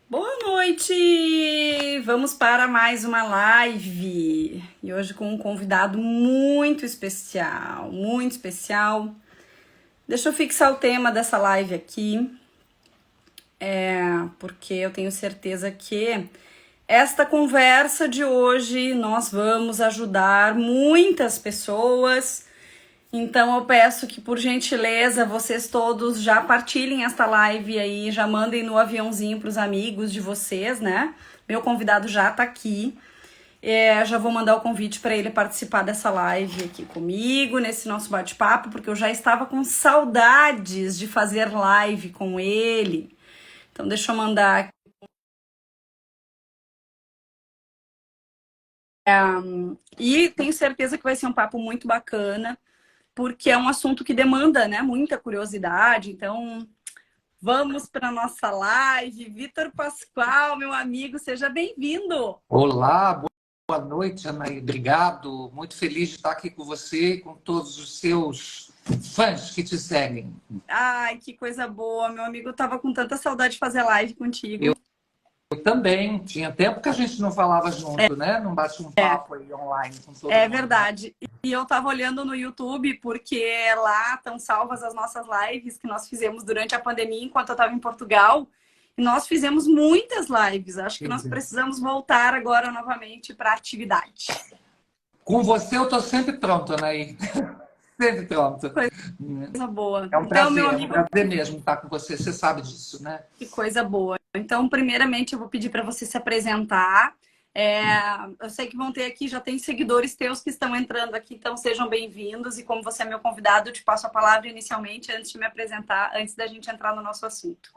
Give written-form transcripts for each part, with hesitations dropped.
Boa noite! Vamos para mais uma live e hoje com um convidado muito especial, muito especial. Deixa eu fixar o tema dessa live aqui, porque eu tenho certeza que esta conversa de hoje nós vamos ajudar muitas pessoas. Então eu peço que, por gentileza, vocês todos já partilhem esta live aí, já mandem no aviãozinho para os amigos de vocês, né? Meu convidado já tá aqui. Já vou mandar o convite para ele participar dessa live aqui comigo, nesse nosso bate-papo, porque eu já estava com saudades de fazer live com ele. Então deixa eu mandar aqui. E tenho certeza que vai ser um papo muito bacana, porque é um assunto que demanda, né, muita curiosidade. Então, vamos para a nossa live. Vitor Pascoal, meu amigo, seja bem-vindo. Olá, boa noite, Anaí. Obrigado. Muito feliz de estar aqui com você e com todos os seus fãs que te seguem. Ai, que coisa boa, meu amigo. Eu tava com tanta saudade de fazer live contigo. Eu também. Tinha tempo que a gente não falava junto, né? Não bate um papo aí online com todo É mundo. verdade. E eu tava olhando no YouTube, porque lá estão salvas as nossas lives que nós fizemos durante a pandemia, enquanto eu estava em Portugal. E nós fizemos muitas lives. Acho que nós precisamos voltar agora novamente para a atividade. Com você eu estou sempre pronto, Anaí. Sempre pronto. Coisa boa. É um Então, prazer, meu amigo, é um prazer mesmo estar com você. Você sabe disso, né? que coisa boa. Então, primeiramente, eu vou pedir para você se apresentar. Eu sei que vão ter aqui, já tem seguidores teus que estão entrando aqui, então sejam bem-vindos. E como você é meu convidado, eu te passo a palavra inicialmente, antes de me apresentar, antes da gente entrar no nosso assunto.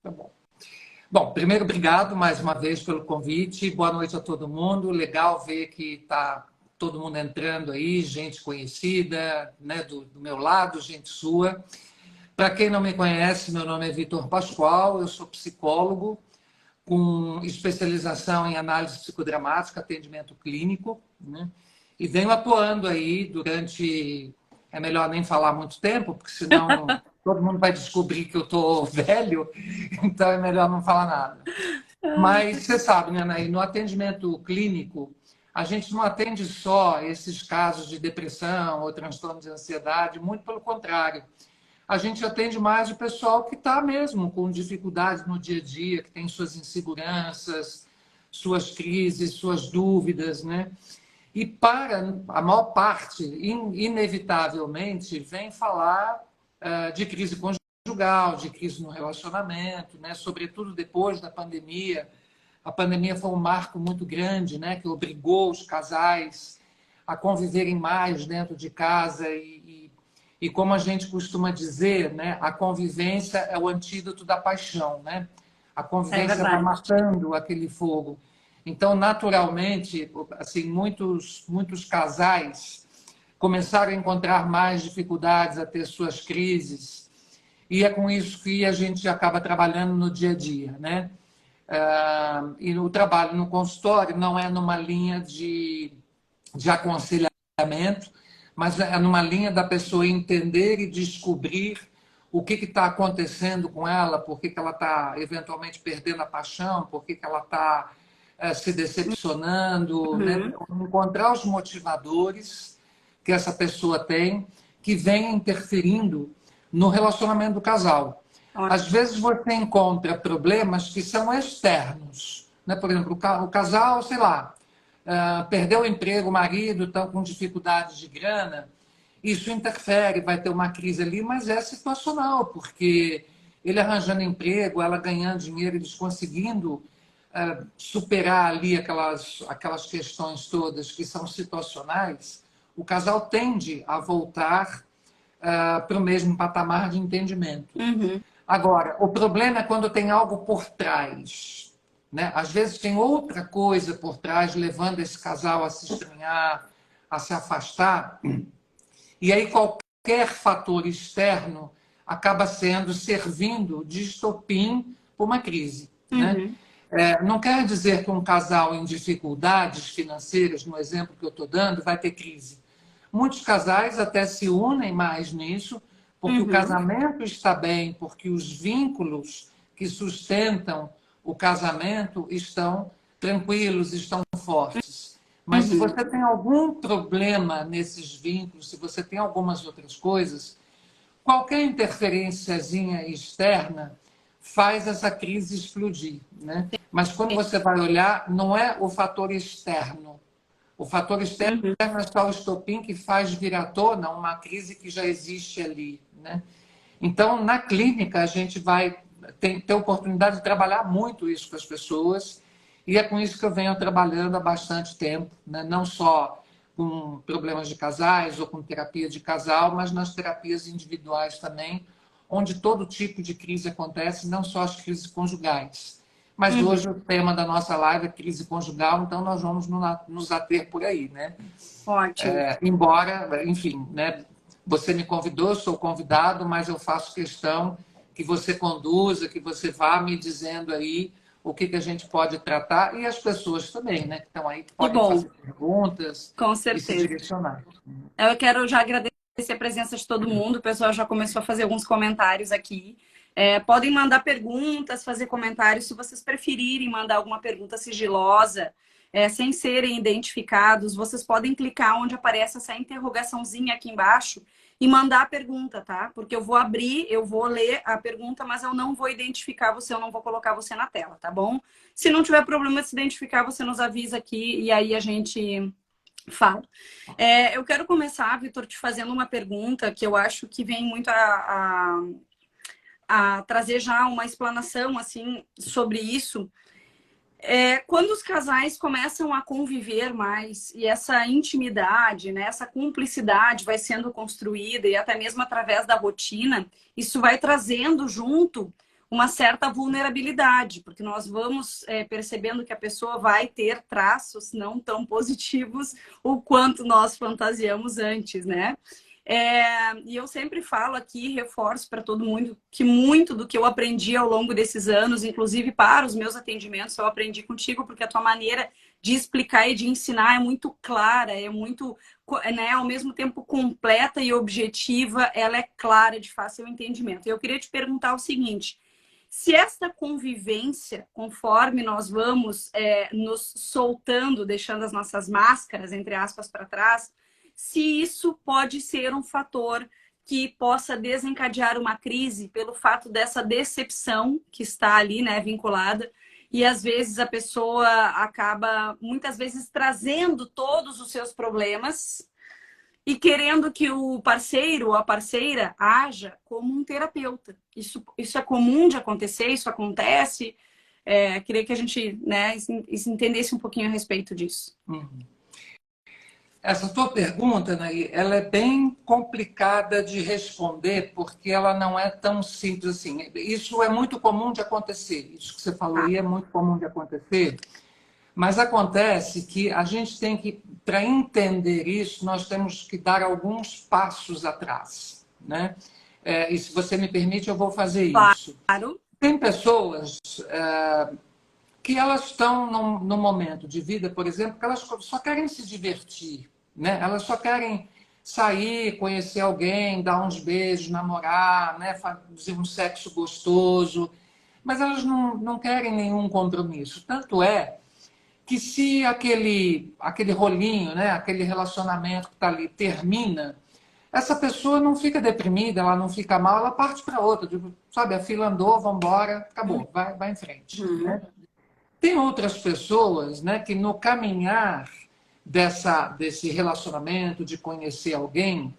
Tá bom. Bom, primeiro, obrigado mais uma vez pelo convite. Boa noite a todo mundo. Legal ver que está todo mundo entrando aí, gente conhecida, né, do meu lado, gente sua. Para quem não me conhece, meu nome é Vitor Pascoal, eu sou psicólogo com especialização em análise psicodramática, atendimento clínico, né? E venho atuando aí durante... É melhor nem falar muito tempo, porque senão todo mundo vai descobrir que eu estou velho, então é melhor não falar nada. Mas você sabe, né, Anaí, no atendimento clínico, a gente não atende só esses casos de depressão ou transtorno de ansiedade, muito pelo contrário. A gente atende mais o pessoal que está mesmo com dificuldades no dia a dia, que tem suas inseguranças, suas crises, suas dúvidas, né? E para a maior parte, inevitavelmente, vem falar de crise conjugal, de crise no relacionamento, né? Sobretudo depois da pandemia. A pandemia foi um marco muito grande, né? Que obrigou os casais a conviverem mais dentro de casa e como a gente costuma dizer, né? A convivência é o antídoto da paixão, né? A convivência vai matando aquele fogo. Então, naturalmente, assim, muitos casais começaram a encontrar mais dificuldades, a ter suas crises, e é com isso que a gente acaba trabalhando no dia a dia, né? E o trabalho no consultório não é numa linha de aconselhamento, mas é numa linha da pessoa entender e descobrir o que está acontecendo com ela, por que ela está eventualmente perdendo a paixão, por que ela está se decepcionando, né? Encontrar os motivadores que essa pessoa tem que vem interferindo no relacionamento do casal. Às vezes você encontra problemas que são externos, né? Por exemplo, o casal, sei lá, perdeu o emprego, o marido está com dificuldades de grana, isso interfere, vai ter uma crise ali, mas é situacional, porque ele arranjando emprego, ela ganhando dinheiro, eles conseguindo superar ali aquelas questões todas que são situacionais, o casal tende a voltar para o mesmo patamar de entendimento. Agora, o problema é quando tem algo por trás, né? Às vezes tem outra coisa por trás, levando esse casal a se estranhar, a se afastar, e aí qualquer fator externo acaba servindo de estopim para uma crise, né? Não quer dizer que um casal em dificuldades financeiras, no exemplo que eu estou dando, vai ter crise. Muitos casais até se unem mais nisso, porque o casamento está bem, porque os vínculos que sustentam o casamento estão tranquilos, estão fortes. Mas se você tem algum problema nesses vínculos, se você tem algumas outras coisas, qualquer interferênciazinha externa faz essa crise explodir, né? Mas quando você vai olhar, não é o fator externo. O fator externo é só o estopim que faz vir à tona uma crise que já existe ali, né? Então, na clínica, a gente vai ter a oportunidade de trabalhar muito isso com as pessoas, e é com isso que eu venho trabalhando há bastante tempo, né? Não só com problemas de casais ou com terapia de casal, mas nas terapias individuais também, onde todo tipo de crise acontece, não só as crises conjugais. Mas hoje o tema da nossa live é crise conjugal, então nós vamos nos ater por aí, né? Ótimo. Embora, enfim, né, você me convidou, eu sou convidado, mas eu faço questão que você conduza, que você vá me dizendo aí o que a gente pode tratar, e as pessoas também, né, que estão aí, que Que podem bom, fazer perguntas com e se certeza. direcionar. Eu quero já agradecer a presença de todo mundo. O pessoal já começou a fazer alguns comentários aqui. Podem mandar perguntas, fazer comentários, se vocês preferirem mandar alguma pergunta sigilosa, sem serem identificados. Vocês podem clicar onde aparece essa interrogaçãozinha aqui embaixo e mandar a pergunta, tá? Porque eu vou abrir, eu vou ler a pergunta, mas eu não vou identificar você, eu não vou colocar você na tela, tá bom? Se não tiver problema de se identificar, você nos avisa aqui e aí a gente fala. Eu quero começar, Vitor, te fazendo uma pergunta que eu acho que vem muito a trazer já uma explanação assim sobre isso. Quando os casais começam a conviver mais e essa intimidade, né, essa cumplicidade vai sendo construída e até mesmo através da rotina, isso vai trazendo junto uma certa vulnerabilidade, porque nós vamos percebendo que a pessoa vai ter traços não tão positivos o quanto nós fantasiamos antes, né? E eu sempre falo aqui, reforço para todo mundo que muito do que eu aprendi ao longo desses anos, inclusive para os meus atendimentos, eu aprendi contigo, porque a tua maneira de explicar e de ensinar é muito clara, é muito, né, ao mesmo tempo completa e objetiva, ela é clara, de fácil entendimento. E eu queria te perguntar o seguinte: se esta convivência, conforme nós vamos nos soltando, deixando as nossas máscaras, entre aspas, para trás, se isso pode ser um fator que possa desencadear uma crise pelo fato dessa decepção que está ali, né, vinculada, e às vezes a pessoa acaba, muitas vezes, trazendo todos os seus problemas e querendo que o parceiro ou a parceira haja como um terapeuta. Isso é comum de acontecer, isso acontece. Queria que a gente, né, entendesse um pouquinho a respeito disso. Essa tua pergunta, Naí, ela é bem complicada de responder, porque ela não é tão simples assim. Isso é muito comum de acontecer. Isso que você falou aí é muito comum de acontecer. Mas acontece que a gente tem que, para entender isso, nós temos que dar alguns passos atrás, né? E se você me permite, eu vou fazer isso. Claro. Tem pessoas que elas estão num momento de vida, por exemplo, que elas só querem se divertir, né? Elas só querem sair, conhecer alguém, dar uns beijos, namorar, né? Fazer um sexo gostoso, mas elas não querem nenhum compromisso. Tanto é que se aquele rolinho, né? Aquele relacionamento que está ali termina, essa pessoa não fica deprimida, ela não fica mal, ela parte para outra. Tipo, sabe, a fila andou, vamos embora, acabou, vai em frente. Né? Tem outras pessoas, né, que no caminhar desse relacionamento, de conhecer alguém,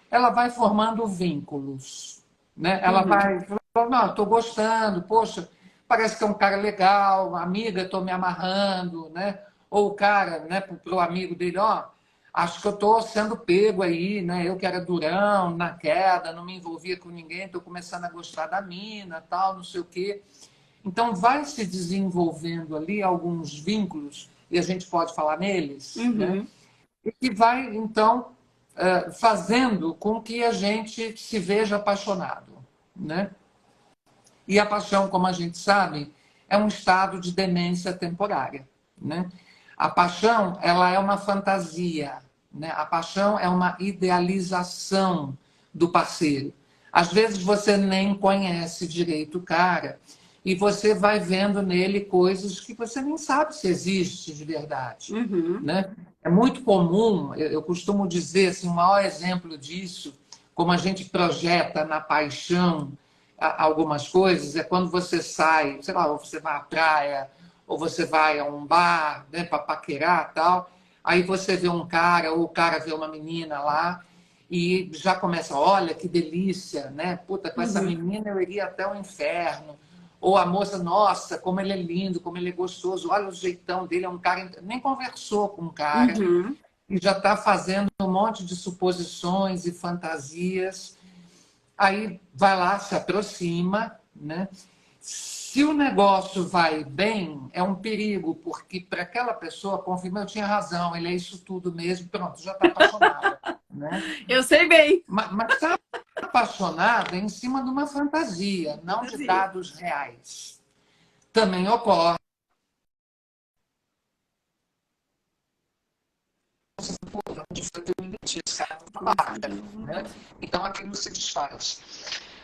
ela vai formando vínculos. Né? Ela vai falando, não, estou gostando, poxa, parece que é um cara legal, amiga, estou me amarrando. Né? Ou o cara, né, para o amigo dele, ó, acho que eu estou sendo pego aí, né? Eu que era durão, na queda, não me envolvia com ninguém, estou começando a gostar da mina, tal, não sei o quê. Então, vai se desenvolvendo ali alguns vínculos, e a gente pode falar neles, né? E que vai, então, fazendo com que a gente se veja apaixonado. Né? E a paixão, como a gente sabe, é um estado de demência temporária. Né? A paixão, ela é uma fantasia. Né? A paixão é uma idealização do parceiro. Às vezes você nem conhece direito o cara, e você vai vendo nele coisas que você nem sabe se existe de verdade, Uhum. né? É muito comum, eu costumo dizer, assim, o maior exemplo disso, como a gente projeta na paixão algumas coisas, é quando você sai, sei lá, ou você vai à praia, ou você vai a um bar, né, para paquerar tal, aí você vê um cara, ou o cara vê uma menina lá, e já começa, olha que delícia, né? Puta, com essa Uhum. menina eu iria até o inferno. Ou a moça, nossa, como ele é lindo, como ele é gostoso, olha o jeitão dele, é um cara. Nem conversou com o cara Uhum. e já está fazendo um monte de suposições e fantasias. Aí vai lá, se aproxima, né? Se o negócio vai bem, é um perigo, porque para aquela pessoa confirma, eu tinha razão, ele é isso tudo mesmo, pronto, já está apaixonada, né? Eu sei bem. Mas está apaixonada em cima de uma fantasia, não de Fazia. dados reais. Também ocorre. Começar de novo. Né? Então aquilo se desfaz.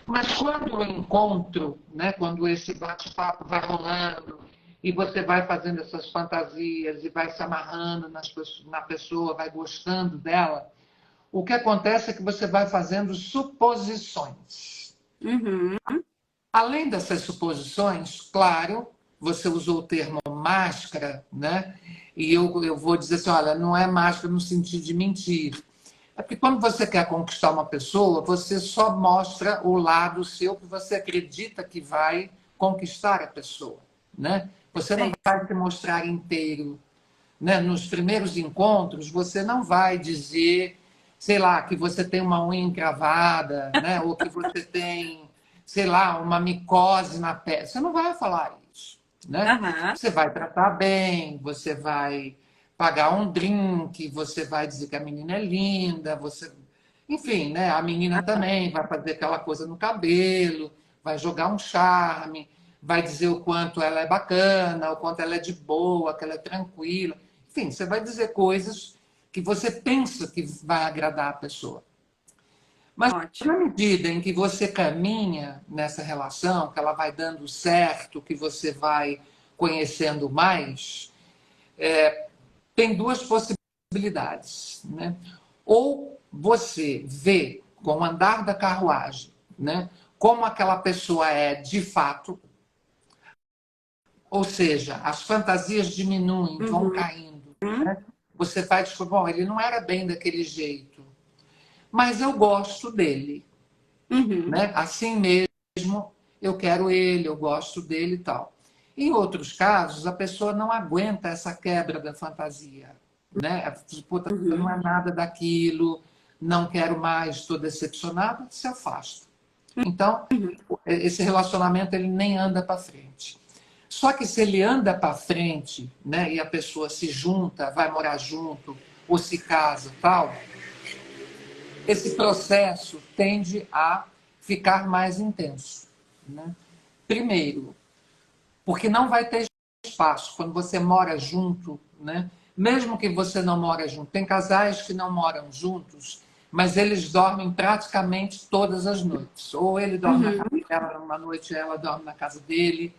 Mas quando o encontro, né, quando esse bate-papo vai rolando e você vai fazendo essas fantasias e vai se amarrando na pessoa, vai gostando dela, o que acontece é que você vai fazendo suposições. Uhum. Além dessas suposições, claro, você usou o termo máscara, né? E eu vou dizer assim, olha, não é máscara no sentido de mentir. É porque quando você quer conquistar uma pessoa, você só mostra o lado seu que você acredita que vai conquistar a pessoa, né? Você não Sim. vai se mostrar inteiro, né? Nos primeiros encontros, você não vai dizer, sei lá, que você tem uma unha encravada, né? Ou que você tem, sei lá, uma micose na pele. Você não vai falar isso, né? Aham. Você vai tratar bem, você vai pagar um drink, você vai dizer que a menina é linda, você... Enfim, né? A menina também vai fazer aquela coisa no cabelo, vai jogar um charme, vai dizer o quanto ela é bacana, o quanto ela é de boa, que ela é tranquila. Enfim, você vai dizer coisas que você pensa que vai agradar a pessoa. Mas Ótimo. na medida em que você caminha nessa relação, que ela vai dando certo, que você vai conhecendo mais, tem duas possibilidades, né? Ou você vê com o andar da carruagem, né, como aquela pessoa é de fato, ou seja, as fantasias diminuem, vão Uhum. caindo, né? Você vai descobrir, bom, ele não era bem daquele jeito, mas eu gosto dele, Uhum. né? Assim mesmo, eu quero ele, eu gosto dele e tal. Em outros casos, a pessoa não aguenta essa quebra da fantasia, né? Puta, não Uhum. é nada daquilo, não quero mais, estou decepcionada, se afasta. Então, esse relacionamento ele nem anda para frente. Só que se ele anda para frente, né, e a pessoa se junta, vai morar junto, ou se casa, tal, esse processo tende a ficar mais intenso, né? Primeiro, porque não vai ter espaço quando você mora junto, né? Mesmo que você não mora junto, tem casais que não moram juntos, mas eles dormem praticamente todas as noites. Ou ele dorme na casa Uhum. dela numa noite, ela dorme na casa dele.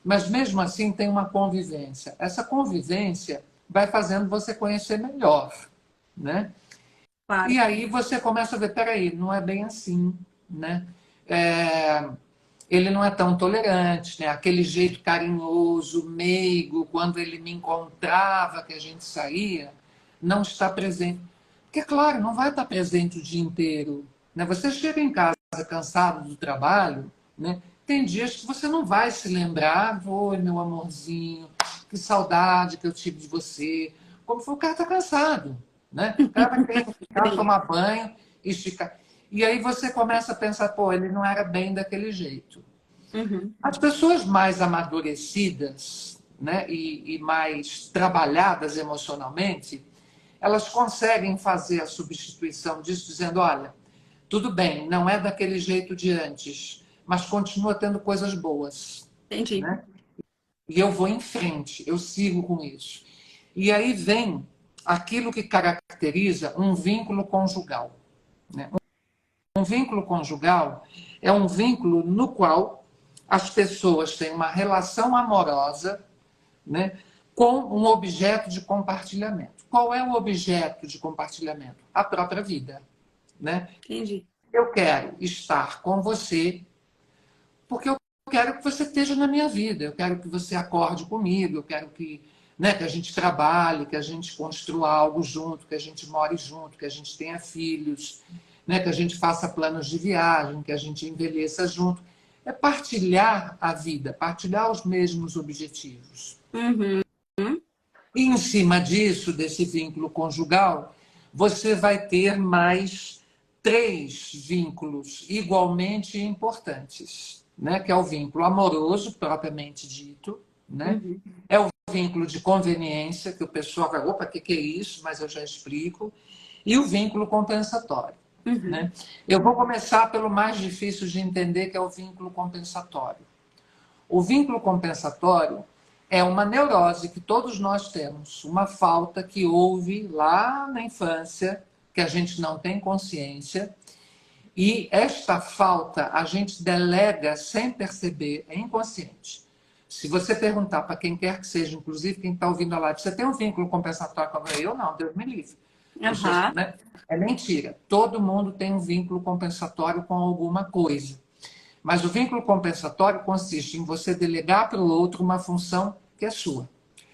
Mas mesmo assim tem uma convivência. Essa convivência vai fazendo você conhecer melhor, né? Claro. E aí você começa a ver, peraí, não é bem assim, né? É, ele não é tão tolerante, né? Aquele jeito carinhoso, meigo, quando ele me encontrava, que a gente saía, não está presente. Porque, claro, não vai estar presente o dia inteiro, né? Você chega em casa cansado do trabalho, né? Tem dias que você não vai se lembrar, oi, meu amorzinho, que saudade que eu tive de você. Como foi, o cara está cansado, né? O cara vai ter que ficar, Sim. tomar banho, esticar. E aí você começa a pensar, pô, ele não era bem daquele jeito. Uhum. As pessoas mais amadurecidas, né, e mais trabalhadas emocionalmente, elas conseguem fazer a substituição disso, dizendo: olha, tudo bem, não é daquele jeito de antes, mas continua tendo coisas boas, Entendi. né? E eu vou em frente, eu sigo com isso. E aí vem aquilo que caracteriza um vínculo conjugal, né? Um vínculo conjugal é um vínculo no qual as pessoas têm uma relação amorosa, né, com um objeto de compartilhamento. Qual é o objeto de compartilhamento? A própria vida. Né? Entendi. Eu quero estar com você porque eu quero que você esteja na minha vida, eu quero que você acorde comigo, eu quero que, né, que a gente trabalhe, que a gente construa algo junto, que a gente more junto, que a gente tenha filhos, né, que a gente faça planos de viagem, que a gente envelheça junto. É partilhar a vida, partilhar os mesmos objetivos. Uhum. E em cima disso, desse vínculo conjugal, você vai ter mais 3 vínculos igualmente importantes, né? Que é o vínculo amoroso, propriamente dito, né? Uhum. É o vínculo de conveniência, que o pessoal vai, opa, o que é isso? Mas eu já explico. E o vínculo compensatório. Uhum. Né? Eu vou começar pelo mais difícil de entender, que é o vínculo compensatório. O vínculo compensatório é uma neurose que todos nós temos, uma falta que houve lá na infância, que a gente não tem consciência, e esta falta a gente delega sem perceber, é inconsciente. Se você perguntar para quem quer que seja, inclusive quem está ouvindo a live, você tem um vínculo compensatório com alguém? Eu não, Deus me livre. Uhum. Né? É mentira. Todo mundo tem um vínculo compensatório com alguma coisa. Mas o vínculo compensatório consiste em você delegar para o outro uma função que é sua.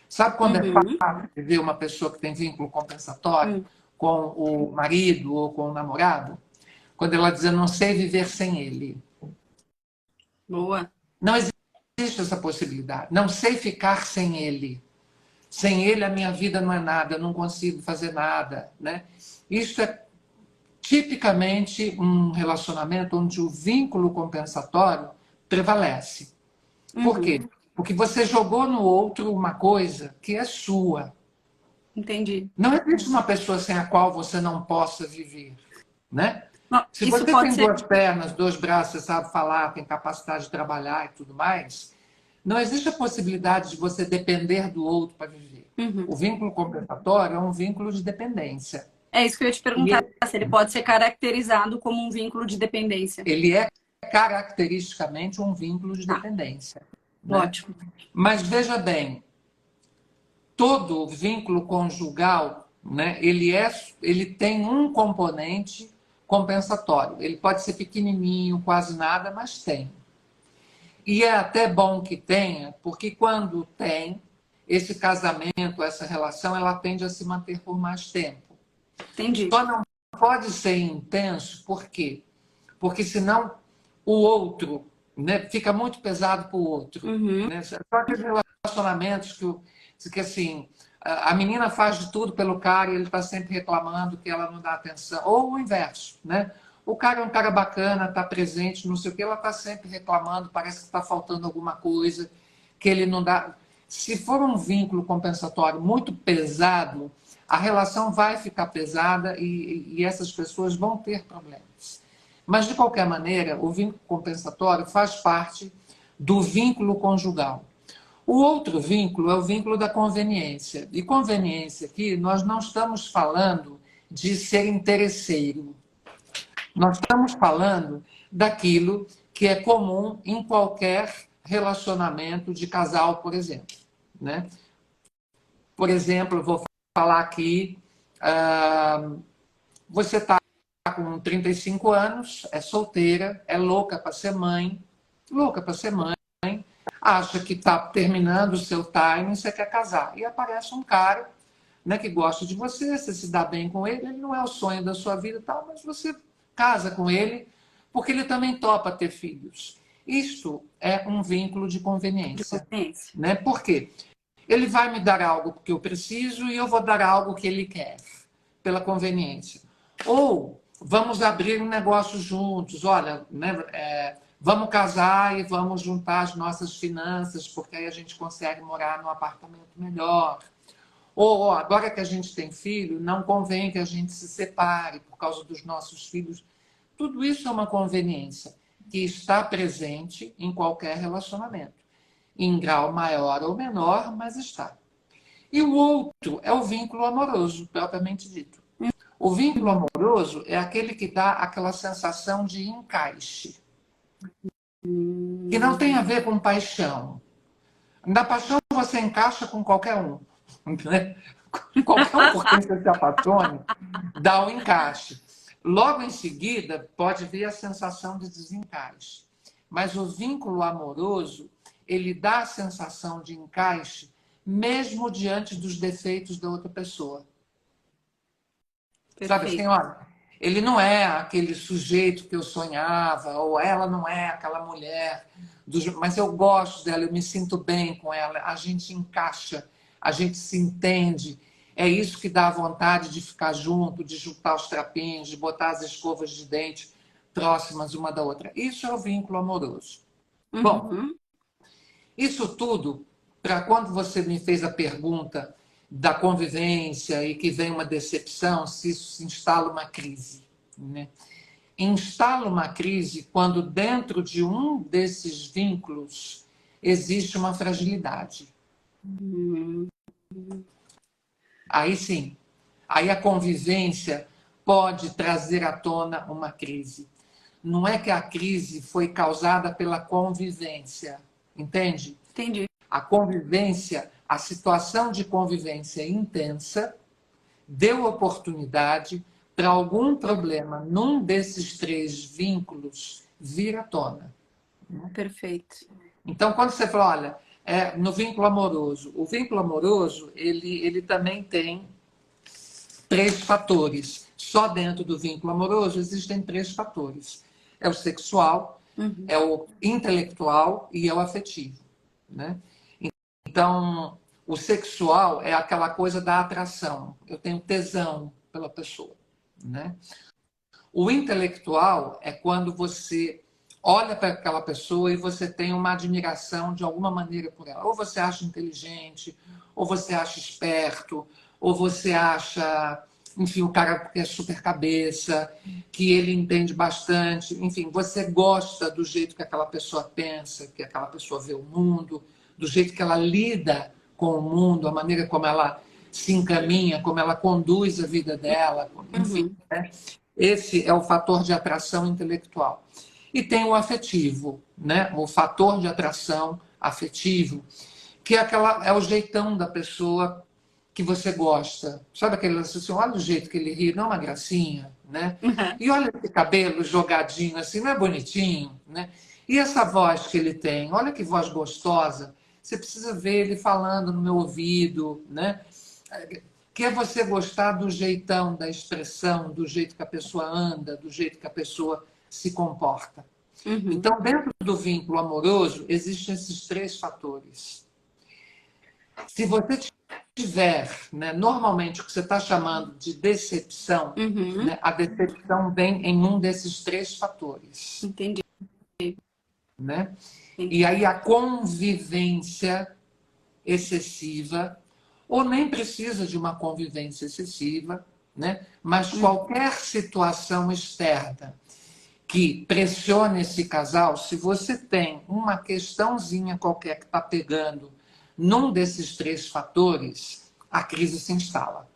Sabe quando é Uhum. fácil ver uma pessoa que tem vínculo compensatório com o marido ou com o namorado? Quando ela diz, eu não sei viver sem ele. Boa. Não existe essa possibilidade. Não sei ficar sem ele. Sem ele a minha vida não é nada, eu não consigo fazer nada. Né? Isso é tipicamente um relacionamento onde o vínculo compensatório prevalece. Por quê? Porque você jogou no outro uma coisa que é sua. Entendi. Não existe uma pessoa sem a qual você não possa viver. Né? Não, Se isso você pode tem ser. 2 pernas, 2 braços, você sabe falar, tem capacidade de trabalhar e tudo mais, não existe a possibilidade de você depender do outro para viver. O vínculo compensatório é um vínculo de dependência. É isso que eu ia te perguntar, se ele pode ser caracterizado como um vínculo de dependência. Ele é caracteristicamente um vínculo de dependência. Né? Ótimo. Mas veja bem, todo vínculo conjugal, né, ele tem um componente compensatório. Ele pode ser pequenininho, quase nada, mas tem. E é até bom que tenha, porque quando tem, esse casamento, essa relação, ela tende a se manter por mais tempo. Entendi. Só não pode ser intenso, por quê? Porque senão o outro, né, fica muito pesado para o outro. Né? São aqueles relacionamentos que assim, a menina faz de tudo pelo cara e ele está sempre reclamando que ela não dá atenção. Ou o inverso, né? O cara é um cara bacana, está presente, não sei o que, ela está sempre reclamando, parece que está faltando alguma coisa, que ele não dá. Se for um vínculo compensatório muito pesado, a relação vai ficar pesada e essas pessoas vão ter problemas. Mas, de qualquer maneira, o vínculo compensatório faz parte do vínculo conjugal. O outro vínculo é o vínculo da conveniência. E conveniência aqui, nós não estamos falando de ser interesseiro. Nós estamos falando daquilo que é comum em qualquer relacionamento de casal, por exemplo. Né? Por exemplo, eu vou falar aqui, você está com 35 anos, é solteira, é louca para ser mãe, acha que está terminando o seu time, você quer casar. E aparece um cara, né, que gosta de você se dá bem com ele, ele não é o sonho da sua vida, tal, mas você casa com ele porque ele também topa ter filhos. Isto é um vínculo de conveniência. Né? Por quê? Ele vai me dar algo que eu preciso e eu vou dar algo que ele quer, pela conveniência. Ou vamos abrir um negócio juntos, olha, né, vamos casar e vamos juntar as nossas finanças, porque aí a gente consegue morar num apartamento melhor. Ou agora que a gente tem filho, não convém que a gente se separe por causa dos nossos filhos. Tudo isso é uma conveniência que está presente em qualquer relacionamento, em grau maior ou menor, mas está. E o outro é o vínculo amoroso, propriamente dito. O vínculo amoroso é aquele que dá aquela sensação de encaixe. que não tem a ver com paixão. Na paixão você encaixa com qualquer um. Né? Qualquer um por quem você se apaixone, dá um encaixe. Logo em seguida, pode vir a sensação de desencaixe. Mas o vínculo amoroso, ele dá a sensação de encaixe mesmo diante dos defeitos da outra pessoa. Sabe assim, Perfeito. olha, ele não é aquele sujeito que eu sonhava, ou ela não é aquela mulher, mas eu gosto dela, eu me sinto bem com ela, a gente encaixa, a gente se entende. É isso que dá vontade de ficar junto, de juntar os trapinhos, de botar as escovas de dente próximas uma da outra. Isso é o vínculo amoroso. Bom, Uhum. isso tudo, para quando você me fez a pergunta da convivência e que vem uma decepção, se isso se instala uma crise. Né? Instala uma crise quando dentro de um desses vínculos existe uma fragilidade. Uhum. Aí sim, aí a convivência pode trazer à tona uma crise. Não é que a crise foi causada pela convivência, entende? Entendi. A convivência, a situação de convivência intensa, deu oportunidade para algum problema num desses três vínculos vir à tona. Perfeito. Então, quando você fala, olha, no vínculo amoroso, o vínculo amoroso, ele também tem três fatores. Só dentro do vínculo amoroso existem três fatores. É o sexual, Uhum. é o intelectual e é o afetivo. Né? Então, o sexual é aquela coisa da atração. Eu tenho tesão pela pessoa. Né? O intelectual é quando você olha para aquela pessoa e você tem uma admiração de alguma maneira por ela. Ou você acha inteligente, ou você acha esperto, ou você acha, enfim, o cara que é super cabeça, que ele entende bastante. Enfim, você gosta do jeito que aquela pessoa pensa, que aquela pessoa vê o mundo, do jeito que ela lida com o mundo, a maneira como ela se encaminha, como ela conduz a vida dela, enfim. Uhum. Né? Esse é o fator de atração intelectual. E tem o afetivo, né? O fator de atração afetivo, que é o jeitão da pessoa que você gosta. Sabe aquele assim, olha o jeito que ele ri, não é uma gracinha, né? Uhum. E olha esse cabelo jogadinho assim, não é bonitinho, né? E essa voz que ele tem, olha que voz gostosa. Você precisa ver ele falando no meu ouvido, né? Que é você gostar do jeitão, da expressão, do jeito que a pessoa anda, do jeito que a pessoa se comporta. Uhum. Então, dentro do vínculo amoroso, existem esses três fatores. Se você tiver, né, normalmente, o que você está chamando de decepção, Uhum. né, a decepção vem em um desses três fatores. Entendi. Né? Entendi. E aí a convivência excessiva, ou nem precisa de uma convivência excessiva, né? Mas Uhum. qualquer situação externa que pressione esse casal, se você tem uma questãozinha qualquer que está pegando num desses três fatores, a crise se instala.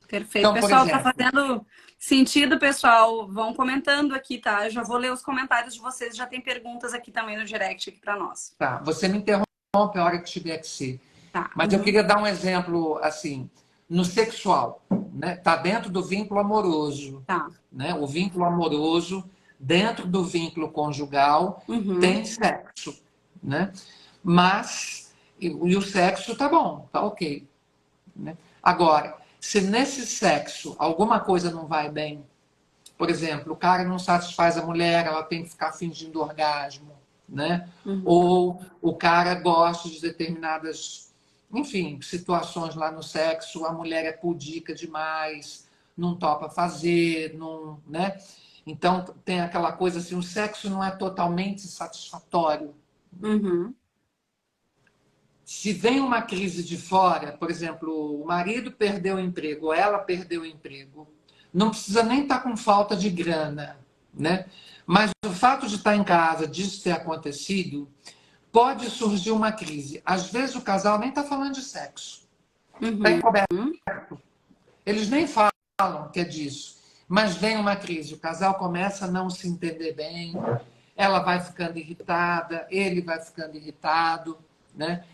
Perfeito. Então, por Pessoal, tá exemplo, fazendo sentido, pessoal? Vão comentando aqui, tá? Eu já vou ler os comentários de vocês, já tem perguntas aqui também no direct aqui para nós. tá, você me interrompe a hora que tiver que ser. Tá. Mas eu Uhum. queria dar um exemplo assim, no sexual, né? Tá dentro do vínculo amoroso, Tá. né? O vínculo amoroso dentro do vínculo conjugal Uhum. tem sexo, né? Mas e o sexo tá bom, tá ok, né? Agora, se nesse sexo alguma coisa não vai bem, por exemplo, o cara não satisfaz a mulher, ela tem que ficar fingindo orgasmo, né? Uhum. Ou o cara gosta de determinadas, enfim, situações lá no sexo, a mulher é pudica demais, não topa fazer, não, né? Então tem aquela coisa assim, o sexo não é totalmente satisfatório. Uhum. Se vem uma crise de fora, por exemplo, o marido perdeu o emprego, ou ela perdeu o emprego, não precisa nem estar com falta de grana, né? Mas o fato de estar em casa, disso ter acontecido, pode surgir uma crise. Às vezes o casal nem está falando de sexo, está Uhum. encoberto. Eles nem falam que é disso, mas vem uma crise. O casal começa a não se entender bem, ela vai ficando irritada, ele vai ficando irritado, né?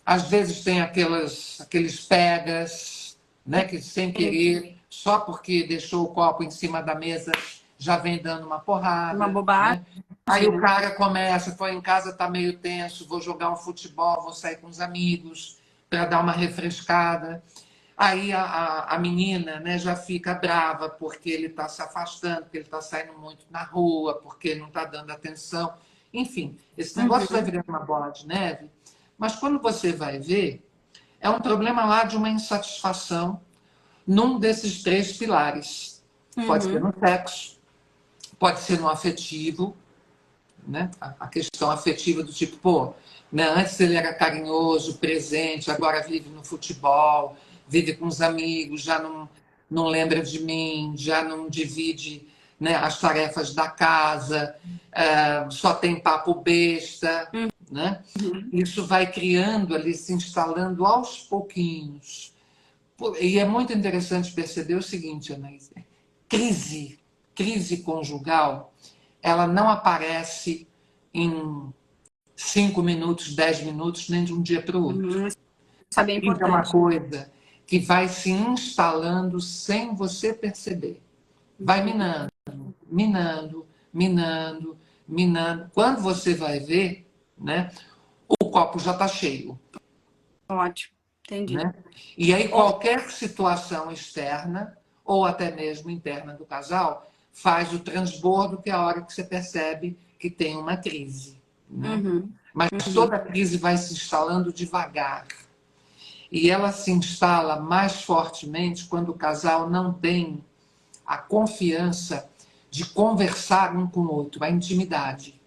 Às vezes tem aqueles pegas, né? Que sem querer, só porque deixou o copo em cima da mesa, já vem dando uma Uma porrada, bobagem, né? Aí o né? cara começa, foi em casa, tá meio tenso, vou jogar um futebol, vou sair com os amigos para dar uma refrescada. Aí a menina, né, já fica brava porque ele está se afastando, porque ele está saindo muito na rua, porque ele não está dando atenção. Enfim, esse negócio vai Uhum. virando uma bola de neve, mas quando você vai ver, é um problema lá de uma insatisfação num desses três pilares. Pode ser Uhum. no sexo, pode ser no afetivo, né? A questão afetiva do tipo, pô, né? Antes ele era carinhoso, presente, agora vive no futebol, vive com os amigos, já não lembra de mim, já não divide, né, as tarefas da casa, só tem papo besta, né? Uhum. Isso vai criando ali, se instalando aos pouquinhos. E é muito interessante perceber o seguinte, Anaís, crise conjugal, ela não aparece em 5 minutos, 10 minutos, nem de um dia para o outro. Uhum. Isso é A bem crise é uma importante. coisa que vai se instalando sem você perceber. Vai minando, minando, minando, minando. Quando você vai ver, né, o copo já está cheio. Ótimo, entendi. Né? E aí Ó, qualquer situação externa, ou até mesmo interna do casal, faz o transbordo, que é a hora que você percebe que tem uma crise. Né? uhum, Mas uhum, toda crise vai se instalando devagar. E ela se instala mais fortemente quando o casal não tem a confiança de conversar um com o outro, a intimidade.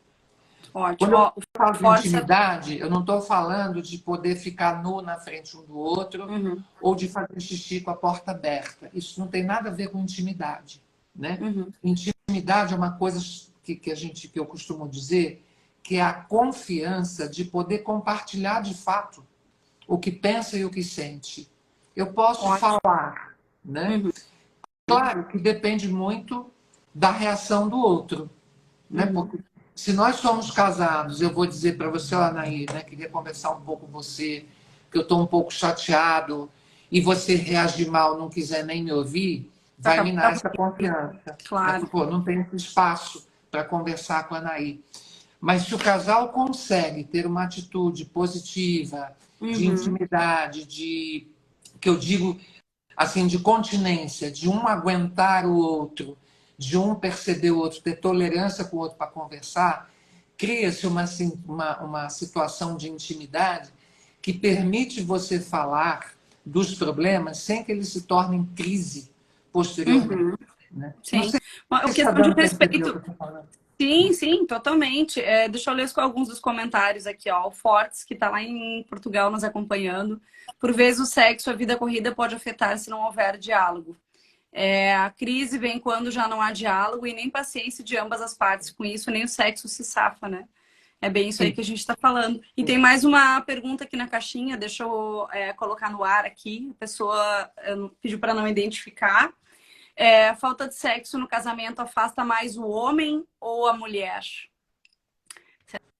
ótimo. Quando eu Ó, o falo de Força. intimidade, eu não estou falando de poder ficar nu na frente um do outro Uhum, ou de fazer xixi com a porta aberta. Isso não tem nada a ver com intimidade, né? uhum, Intimidade é uma coisa que eu costumo dizer que é a confiança de poder compartilhar de fato o que pensa e o que sente. Eu posso ótimo. falar, né? Uhum, Claro que depende muito da reação do outro, né? uhum. Porque se nós somos casados, eu vou dizer para você, Anaí, né? Queria conversar um pouco com você, que eu estou um pouco chateado, e você reagir mal, não quiser nem me ouvir, vai Acaba minar essa confiança. Né? claro. Pô, não tem espaço para conversar com a Anaí. Mas se o casal consegue ter uma atitude positiva, de Uhum, intimidade, de que eu digo assim, de continência, de um aguentar o outro, de um perceber o outro, ter tolerância com o outro para conversar, cria-se uma situação de intimidade que permite você falar dos problemas sem que eles se tornem crise posteriormente. uhum, Né? Não sim. sei Uma se está questão de dando para perceber o que respeito. eu estou falando. Sim, sim, totalmente. Deixa eu ler alguns dos comentários aqui, ó. O Fortes, que está lá em Portugal nos acompanhando. Por vezes o sexo, a vida corrida pode afetar se não houver diálogo. A crise vem quando já não há diálogo e nem paciência de ambas as partes. Com isso, nem o sexo se safa, né? É bem isso aí Sim. que a gente está falando. E tem mais uma pergunta aqui na caixinha, deixa eu colocar no ar aqui. A pessoa pediu para não identificar. A falta de sexo no casamento afasta mais o homem ou a mulher?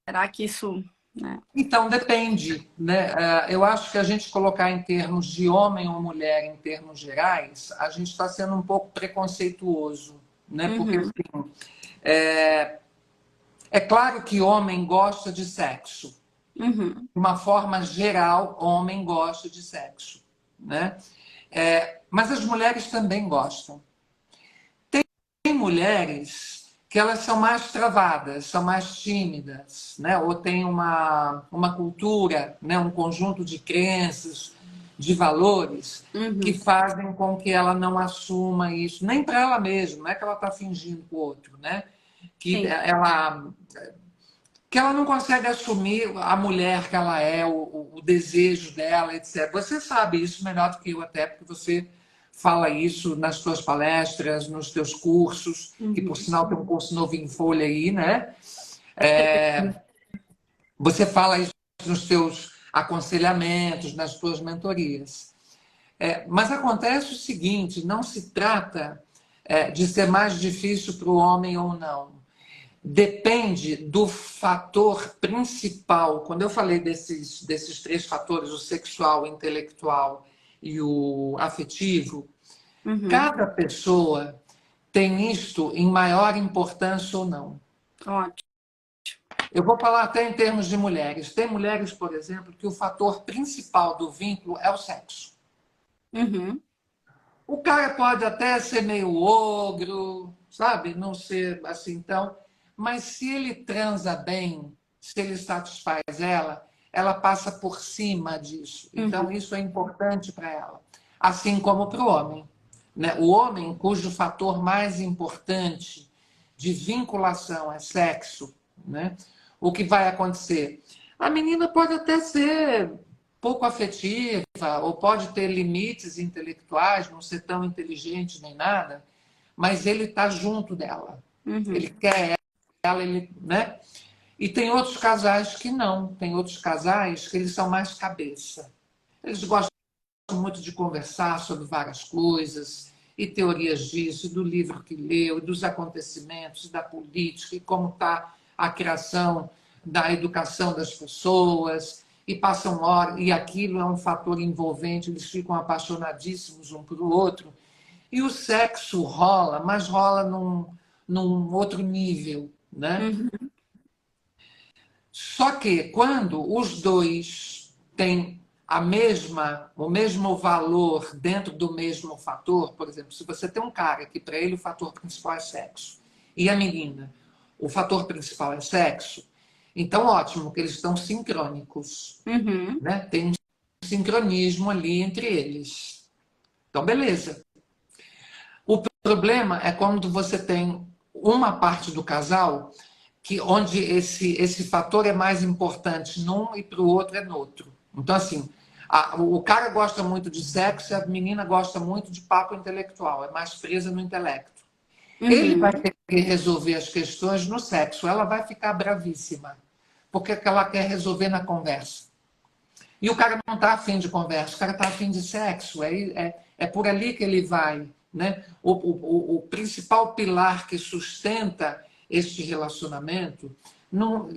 Será que isso, né? Então, depende, né? Eu acho que a gente colocar em termos de homem ou mulher, em termos gerais, a gente está sendo um pouco preconceituoso, né? Porque, Uhum, assim, é, é claro que homem gosta de sexo. uhum, De uma forma geral, homem gosta de sexo, né? Mas as mulheres também gostam. Tem mulheres que elas são mais travadas, são mais tímidas, né? Ou tem uma cultura, né? Um conjunto de crenças, de valores que uhum. fazem com que ela não assuma isso, nem para ela mesma, não é que ela está fingindo para o outro, né? Que Sim. ela não consegue assumir a mulher que ela é, o desejo dela, etc. Você sabe isso melhor do que eu, até porque você fala isso nas suas palestras, nos teus cursos, que por Uhum. sinal tem um curso novo em folha aí, né? Você fala isso nos teus aconselhamentos, nas tuas mentorias. Mas acontece o seguinte: não se trata de ser mais difícil para o homem ou não. depende do fator principal. Quando eu falei desses três fatores, o sexual, o intelectual e o afetivo, cada pessoa tem isto em maior importância ou não. Ótimo. Eu vou falar até em termos de mulheres. Tem mulheres, por exemplo, que o fator principal do vínculo é o sexo. O cara pode até ser meio ogro, sabe? Não ser assim então, mas se ele transa bem, se ele satisfaz ela passa por cima disso. Então isso é importante para ela, assim como para o homem, né? O homem cujo fator mais importante de vinculação é sexo, né? O que vai acontecer? A menina pode até ser pouco afetiva, ou pode ter limites intelectuais, não ser tão inteligente nem nada, mas ele está junto dela. Ele quer ela, ele, né? E tem outros casais que não. Tem outros casais que eles são mais cabeça. Eles gostam muito de conversar sobre várias coisas, e teorias disso, e do livro que leu, e dos acontecimentos, e da política, e como está a criação da educação das pessoas, e passam horas, e aquilo é um fator envolvente, eles ficam apaixonadíssimos um pelo outro. E o sexo rola, mas rola num outro nível, né? Só que quando os dois têm o mesmo valor dentro do mesmo fator, por exemplo, se você tem um cara que para ele o fator principal é sexo, e a menina, o fator principal é sexo, então ótimo, que eles estão sincrônicos, né? Tem um sincronismo ali entre eles. Então, beleza. O problema é quando você tem uma parte do casal onde esse fator é mais importante num e para o outro é no outro. Então, assim, o cara gosta muito de sexo e a menina gosta muito de papo intelectual, é mais presa no intelecto. Ele vai ter que resolver as questões no sexo, ela vai ficar bravíssima, porque ela quer resolver na conversa. E o cara não está afim de conversa, o cara está afim de sexo, é por ali que ele vai. Né? O principal pilar que sustenta este relacionamento,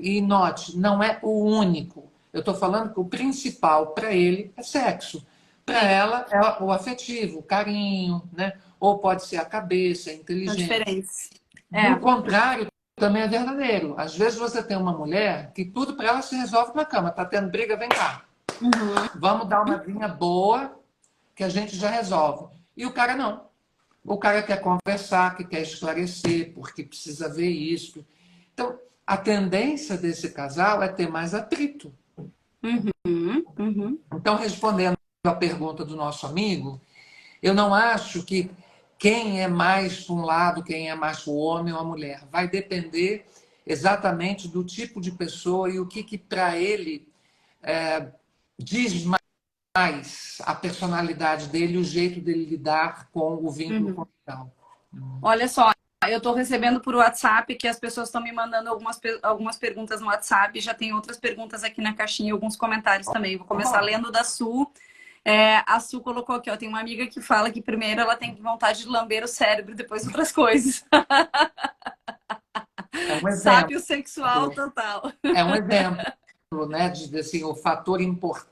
e note, não é o único. Eu estou falando que o principal para ele é sexo. Para ela é o afetivo, o carinho, né? Ou pode ser a cabeça, a inteligência. Diferença. E o contrário também é verdadeiro. Às vezes você tem uma mulher que tudo para ela se resolve na cama. Está tendo briga, vem cá. Vamos dar uma vinha boa que a gente já resolve. E o cara não. O cara quer conversar, que quer esclarecer, porque precisa ver isso. Então, a tendência desse casal é ter mais atrito. Então, respondendo à pergunta do nosso amigo, eu não acho que quem é mais para um lado, quem é mais para o homem ou a mulher. Vai depender exatamente do tipo de pessoa e o que para ele diz mais a personalidade dele, o jeito dele lidar com o vínculo conjugal. Olha só, eu estou recebendo por WhatsApp que as pessoas estão me mandando algumas perguntas no WhatsApp. Já tem outras perguntas aqui na caixinha, alguns comentários também. Vou começar lendo da Su. A Su colocou aqui, ó, tem uma amiga que fala que primeiro ela tem vontade de lamber o cérebro, depois outras coisas. É um exemplo. Sábio sexual total. É um exemplo, né? Assim, o fator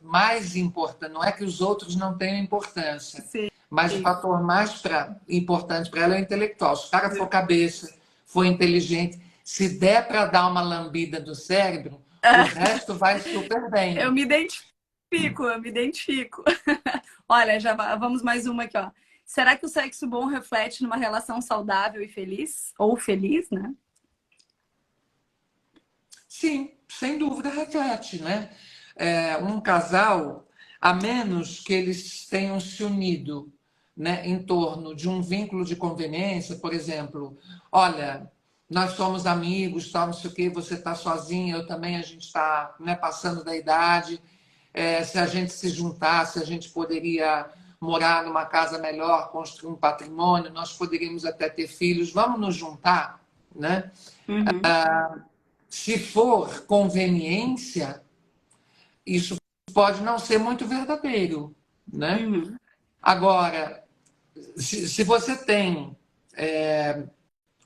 mais importante, não é que os outros não tenham importância, Sim. mas o fator mais importante para ela é o intelectual. Se o cara for cabeça, for inteligente, se der para dar uma lambida do cérebro, o resto vai super bem. Eu me identifico. Olha, vamos mais uma aqui, ó. Será que o sexo bom reflete numa relação saudável e feliz? Ou feliz, né? Sim, sem dúvida reflete, né? Um casal, a menos que eles tenham se unido, né, em torno de um vínculo de conveniência, por exemplo, olha, nós somos amigos, tal, não sei o quê, você está sozinha, eu também, a gente está, né, passando da idade, se a gente se juntasse, a gente poderia morar numa casa melhor, construir um patrimônio, nós poderíamos até ter filhos, vamos nos juntar, né? Se for conveniência, isso pode não ser muito verdadeiro, né? Agora, se você tem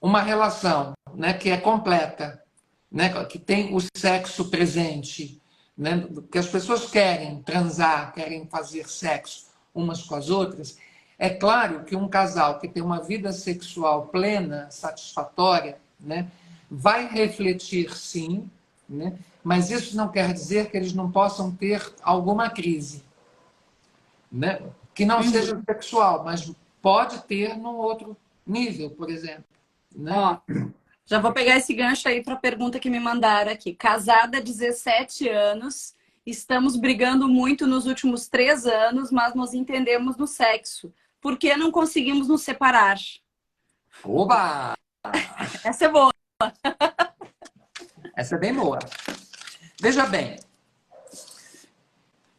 uma relação, né, que é completa, né, que tem o sexo presente, né, que as pessoas querem transar, querem fazer sexo umas com as outras, é claro que um casal que tem uma vida sexual plena, satisfatória, né, vai refletir sim, né, mas isso não quer dizer que eles não possam ter alguma crise, né, que não seja sexual, mas pode ter num outro nível, por exemplo. Né? Ó, já vou pegar esse gancho aí para a pergunta que me mandaram aqui. Casada há 17 anos, estamos brigando muito nos últimos 3 anos, mas nos entendemos no sexo. Por que não conseguimos nos separar? Oba! Essa é boa. Essa é bem boa. Veja bem,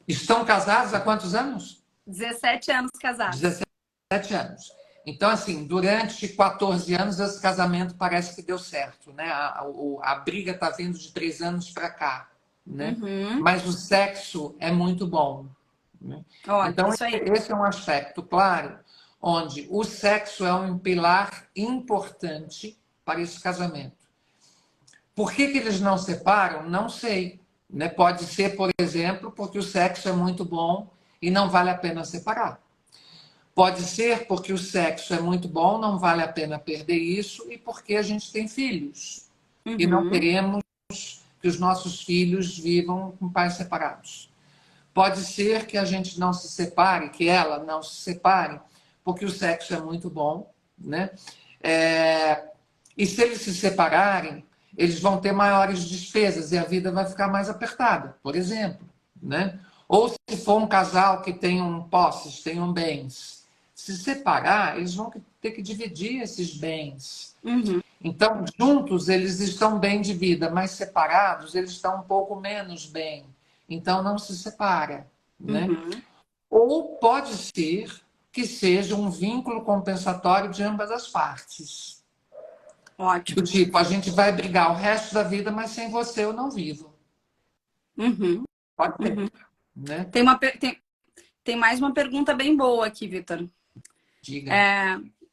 estão casados há quantos anos? 17 anos casados. 17 anos. Então, assim, durante 14 anos, esse casamento parece que deu certo, né? A briga está vindo de 3 anos para cá, né? Mas o sexo é muito bom. Né? Olha, então, isso aí. esse é um aspecto, claro, onde o sexo é um pilar importante para esse casamento. Por que eles não separam? Não sei. Né? Pode ser, por exemplo, porque o sexo é muito bom e não vale a pena separar. Pode ser porque o sexo é muito bom, não vale a pena perder isso, e porque a gente tem filhos. E não queremos que os nossos filhos vivam com pais separados. Pode ser que a gente não se separe, que ela não se separe, porque o sexo é muito bom, né? E se eles se separarem, eles vão ter maiores despesas e a vida vai ficar mais apertada, por exemplo, né? Ou se for um casal que tenham posses, tenham bens, se separar, eles vão ter que dividir esses bens. Então, juntos eles estão bem de vida, mas separados eles estão um pouco menos bem. Então, não se separa. Né? Ou pode ser que seja um vínculo compensatório de ambas as partes. Ótimo. Do tipo, a gente vai brigar o resto da vida, mas sem você eu não vivo. Pode ter. Né? Tem mais uma pergunta bem boa aqui, Vitor. Diga.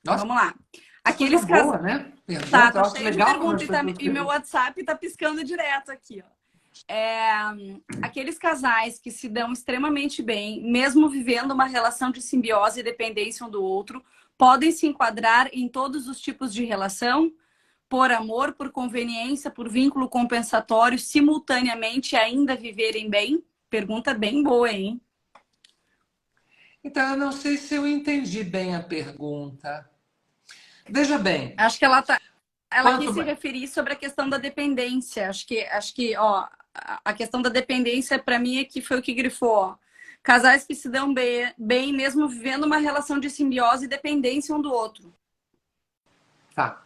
Nossa, vamos lá. Aqueles boa, né? Pergunta, tá cheio de perguntas e meu WhatsApp tá piscando direto aqui. Ó. Aqueles casais que se dão extremamente bem, mesmo vivendo uma relação de simbiose e dependência um do outro, podem se enquadrar em todos os tipos de relação? Por amor, por conveniência, por vínculo compensatório, simultaneamente ainda viverem bem? Pergunta bem boa, hein? Então, eu não sei se eu entendi bem a pergunta. Veja bem. Acho que ela quis se referir sobre a questão da dependência. Acho que ó, a questão da dependência, para mim, aqui foi o que grifou. Ó. Casais que se dão bem, mesmo vivendo uma relação de simbiose e dependência um do outro. Tá.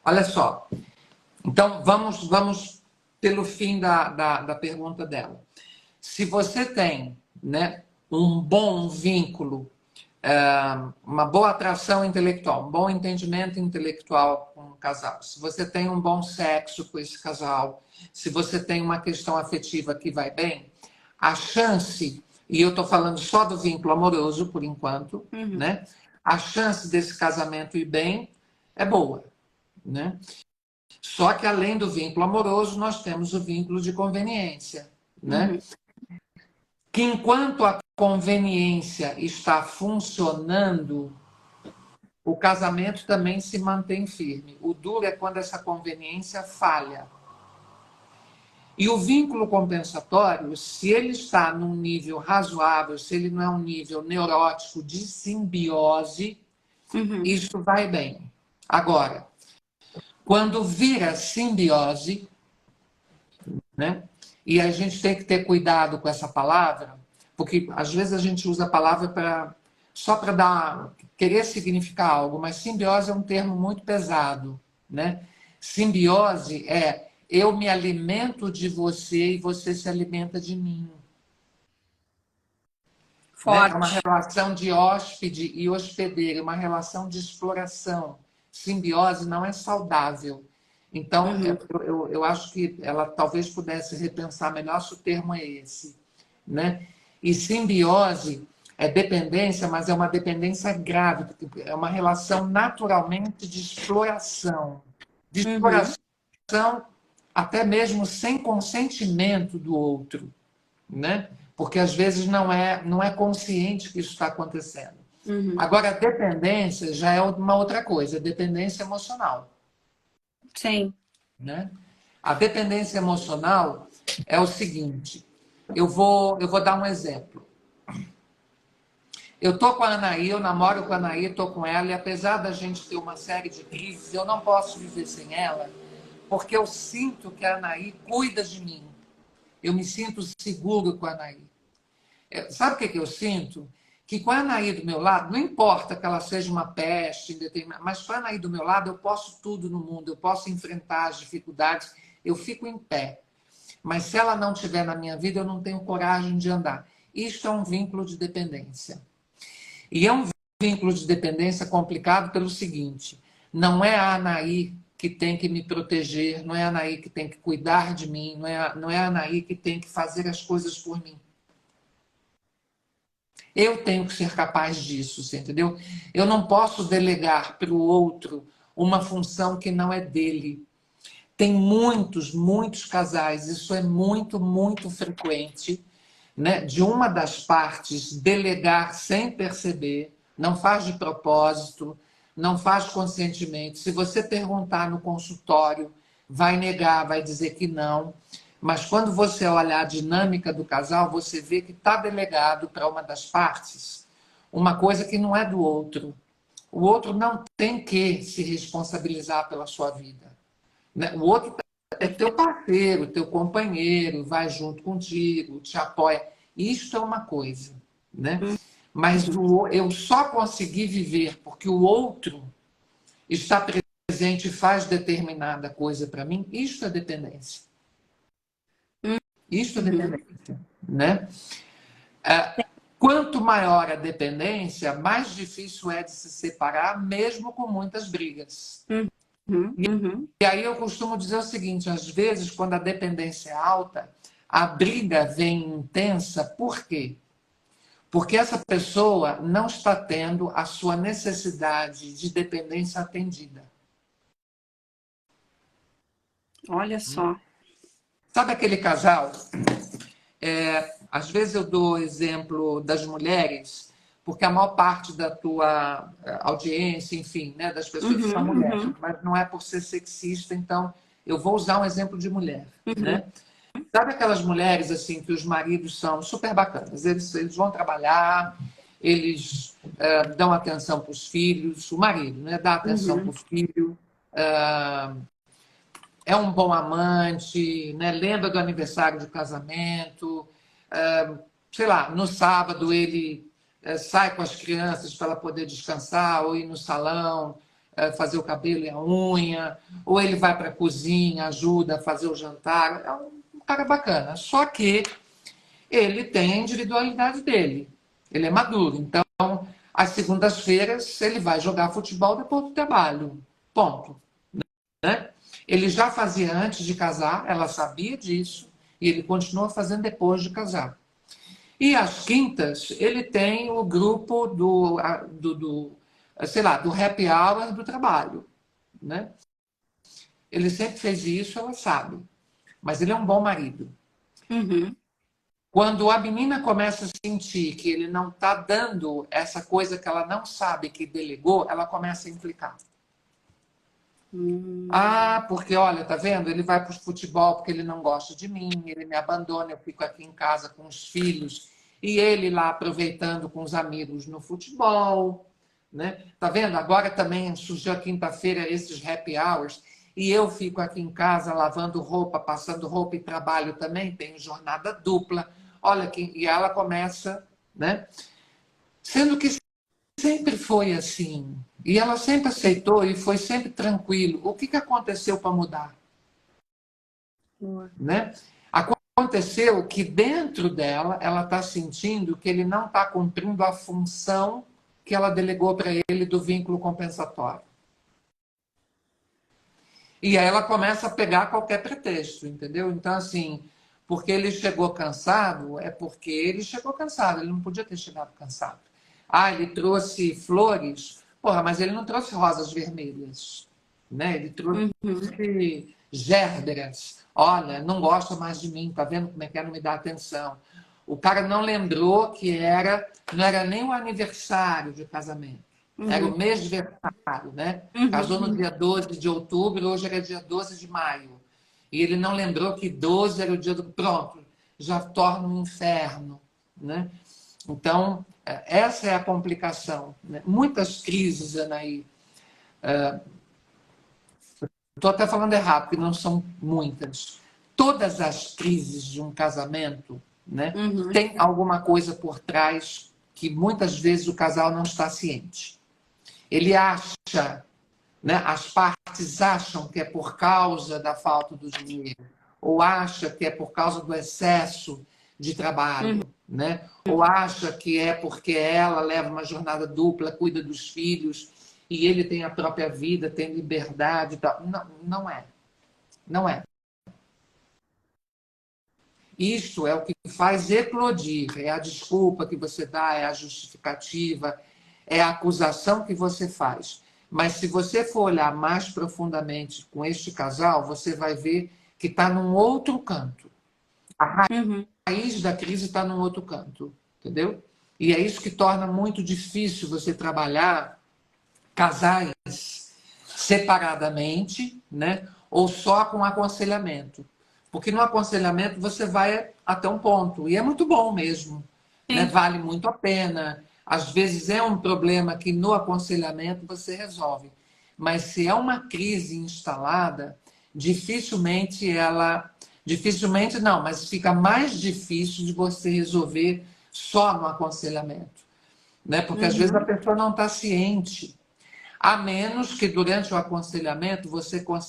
Olha só. Então, vamos pelo fim da pergunta dela. Se você tem, né, um bom vínculo, uma boa atração intelectual, um bom entendimento intelectual com o casal, se você tem um bom sexo com esse casal, se você tem uma questão afetiva que vai bem, a chance, e eu estou falando só do vínculo amoroso por enquanto, né? A chance desse casamento ir bem é boa, né? Só que além do vínculo amoroso, nós temos o vínculo de conveniência, né? Que enquanto a conveniência está funcionando, o casamento também se mantém firme. O duro é quando essa conveniência falha. E o vínculo compensatório, se ele está num nível razoável, se ele não é um nível neurótico de simbiose, isso vai bem. Agora, quando vira simbiose, né? E a gente tem que ter cuidado com essa palavra, porque às vezes a gente usa a palavra só para querer significar algo, mas simbiose é um termo muito pesado, né? Simbiose é eu me alimento de você e você se alimenta de mim. Forte. Né? É uma relação de hóspede e hospedeiro, uma relação de exploração. Simbiose não é saudável. Então, eu acho que ela talvez pudesse repensar melhor se o termo é esse. Né? E simbiose É dependência, mas é uma dependência grave, porque é uma relação naturalmente de exploração. De Uhum. exploração até mesmo sem consentimento do outro, né? Porque às vezes não é consciente que isso está acontecendo. Uhum. Agora, a dependência já é uma outra coisa, dependência emocional, Sim. né? A dependência emocional é o seguinte, eu vou dar um exemplo. Eu tô com a Anaí, eu namoro com a Anaí, tô com ela, e apesar da gente ter uma série de crises, eu não posso viver sem ela, porque eu sinto que a Anaí cuida de mim. Eu me sinto seguro com a Anaí. Sabe o que eu sinto? Que com a Anaí do meu lado, não importa que ela seja uma peste, mas com a Anaí do meu lado, eu posso tudo no mundo, eu posso enfrentar as dificuldades, eu fico em pé. Mas se ela não estiver na minha vida, eu não tenho coragem de andar. Isto é um vínculo de dependência. E é um vínculo de dependência complicado pelo seguinte: não é a Anaí que tem que me proteger, não é a Anaí que tem que cuidar de mim, não é a Anaí que tem que fazer as coisas por mim. Eu tenho que ser capaz disso, você entendeu? Eu não posso delegar para o outro uma função que não é dele. Tem muitos, muitos casais, isso é muito, muito frequente, né? De uma das partes delegar sem perceber, não faz de propósito, não faz conscientemente. Se você perguntar no consultório, vai negar, vai dizer que não. Mas quando você olha a dinâmica do casal, você vê que está delegado para uma das partes uma coisa que não é do outro. O outro não tem que se responsabilizar pela sua vida, né? O outro é teu parceiro, teu companheiro, vai junto contigo, te apoia. Isto é uma coisa, né? Mas eu só consegui viver porque o outro está presente e faz determinada coisa para mim. Isto é dependência. Isto é Uhum. dependência, né? Quanto maior a dependência, mais difícil é de se separar, mesmo com muitas brigas. Uhum. Uhum. E aí eu costumo dizer o seguinte, às vezes, quando a dependência é alta, a briga vem intensa, por quê? Porque essa pessoa não está tendo a sua necessidade de dependência atendida. Olha só. Sabe aquele casal? Às vezes eu dou exemplo das mulheres, porque a maior parte da tua audiência, enfim, né, das pessoas são Uhum. mulheres, Uhum. mas não é por ser sexista, então eu vou usar um exemplo de mulher, Uhum. né? Sabe aquelas mulheres assim que os maridos são super bacanas? Eles vão trabalhar, eles dão atenção para os filhos, o marido, né? Dá atenção para Uhum. o filho, é um bom amante, né? Lembra do aniversário de casamento, sei lá, no sábado ele sai com as crianças para ela poder descansar, ou ir no salão, fazer o cabelo e a unha, ou ele vai para a cozinha, ajuda a fazer o jantar. É um cara bacana. Só que ele tem a individualidade dele. Ele é maduro. Então, às segundas-feiras, ele vai jogar futebol depois do trabalho. Ponto. Né? Ele já fazia antes de casar, ela sabia disso, e ele continua fazendo depois de casar. E às quintas, ele tem o grupo sei lá, do happy hour do trabalho. Né? Ele sempre fez isso, ela sabe. Mas ele é um bom marido. Uhum. Quando a menina começa a sentir que ele não está dando essa coisa que ela não sabe que delegou, ela começa a implicar. Ah, porque olha, tá vendo? Ele vai para o futebol porque ele não gosta de mim, ele me abandona, eu fico aqui em casa com os filhos, e ele lá aproveitando com os amigos no futebol, né? Tá vendo? Agora também surgiu a quinta-feira esses happy hours, e eu fico aqui em casa lavando roupa, passando roupa e trabalho também, tenho jornada dupla. Olha, e ela começa, né? Sendo que sempre foi assim. E ela sempre aceitou e foi sempre tranquilo. O que aconteceu para mudar? Boa. Né? Aconteceu que dentro dela, ela está sentindo que ele não está cumprindo a função que ela delegou para ele do vínculo compensatório. E aí ela começa a pegar qualquer pretexto, entendeu? Então, assim, porque ele chegou cansado, é porque ele chegou cansado, ele não podia ter chegado cansado. Ah, ele trouxe flores, porra, mas ele não trouxe rosas vermelhas, né? Ele trouxe gérberas. Olha, não gosta mais de mim, tá vendo como é que é, não me dá atenção. O cara não lembrou que não era nem o aniversário de casamento, era o mês de aniversário, né? Casou no dia 12 de outubro, hoje era dia 12 de maio. E ele não lembrou que 12 era o dia do... Pronto, já torna um inferno, né? Então, essa é a complicação, né? Muitas crises, Anaí. Estou até falando errado, porque não são muitas. Todas as crises de um casamento, né, tem alguma coisa por trás que muitas vezes o casal não está ciente. Ele acha, né, as partes acham que é por causa da falta do dinheiro, ou acha que é por causa do excesso de trabalho, né? Ou acha que é porque ela leva uma jornada dupla, cuida dos filhos, e ele tem a própria vida, tem liberdade e tal. Não, não é. Não é. Isto é o que faz eclodir, é a desculpa que você dá, é a justificativa, é a acusação que você faz. Mas se você for olhar mais profundamente com este casal, você vai ver que está num outro canto. A raiz da crise está num outro canto, entendeu? E é isso que torna muito difícil você trabalhar casais separadamente, né? Ou só com aconselhamento. Porque no aconselhamento você vai até um ponto, e é muito bom mesmo, né? Vale muito a pena. Às vezes é um problema que no aconselhamento você resolve. Mas se é uma crise instalada, dificilmente ela... Dificilmente não, mas fica mais difícil de você resolver só no aconselhamento, né? Porque às vezes a pessoa não está ciente. A menos que durante o aconselhamento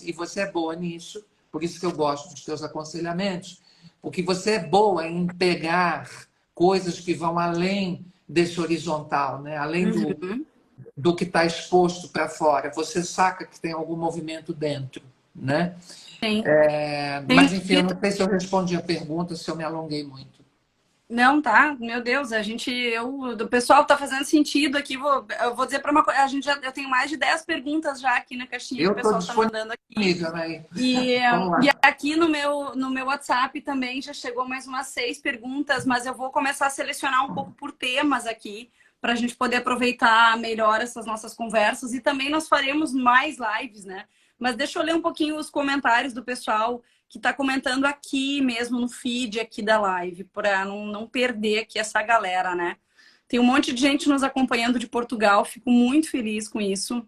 e você é boa nisso, por isso que eu gosto dos seus aconselhamentos, porque você é boa em pegar coisas que vão além desse horizontal, né? Além do que está exposto para fora. Você saca que tem algum movimento dentro, né? Sim. Mas, enfim, eu não sei se eu respondi a pergunta, se eu me alonguei muito. Não, tá? Meu Deus, o pessoal tá fazendo sentido aqui. Eu vou dizer para uma coisa, eu tenho mais de 10 perguntas já aqui na caixinha que o pessoal tá mandando aqui. Né? E aqui no meu WhatsApp também já chegou mais umas 6 perguntas, mas eu vou começar a selecionar um pouco por temas aqui, para a gente poder aproveitar melhor essas nossas conversas. E também nós faremos mais lives, né? Mas deixa eu ler um pouquinho os comentários do pessoal que está comentando aqui mesmo no feed aqui da live, para não perder aqui essa galera, né? Tem um monte de gente nos acompanhando de Portugal, fico muito feliz com isso.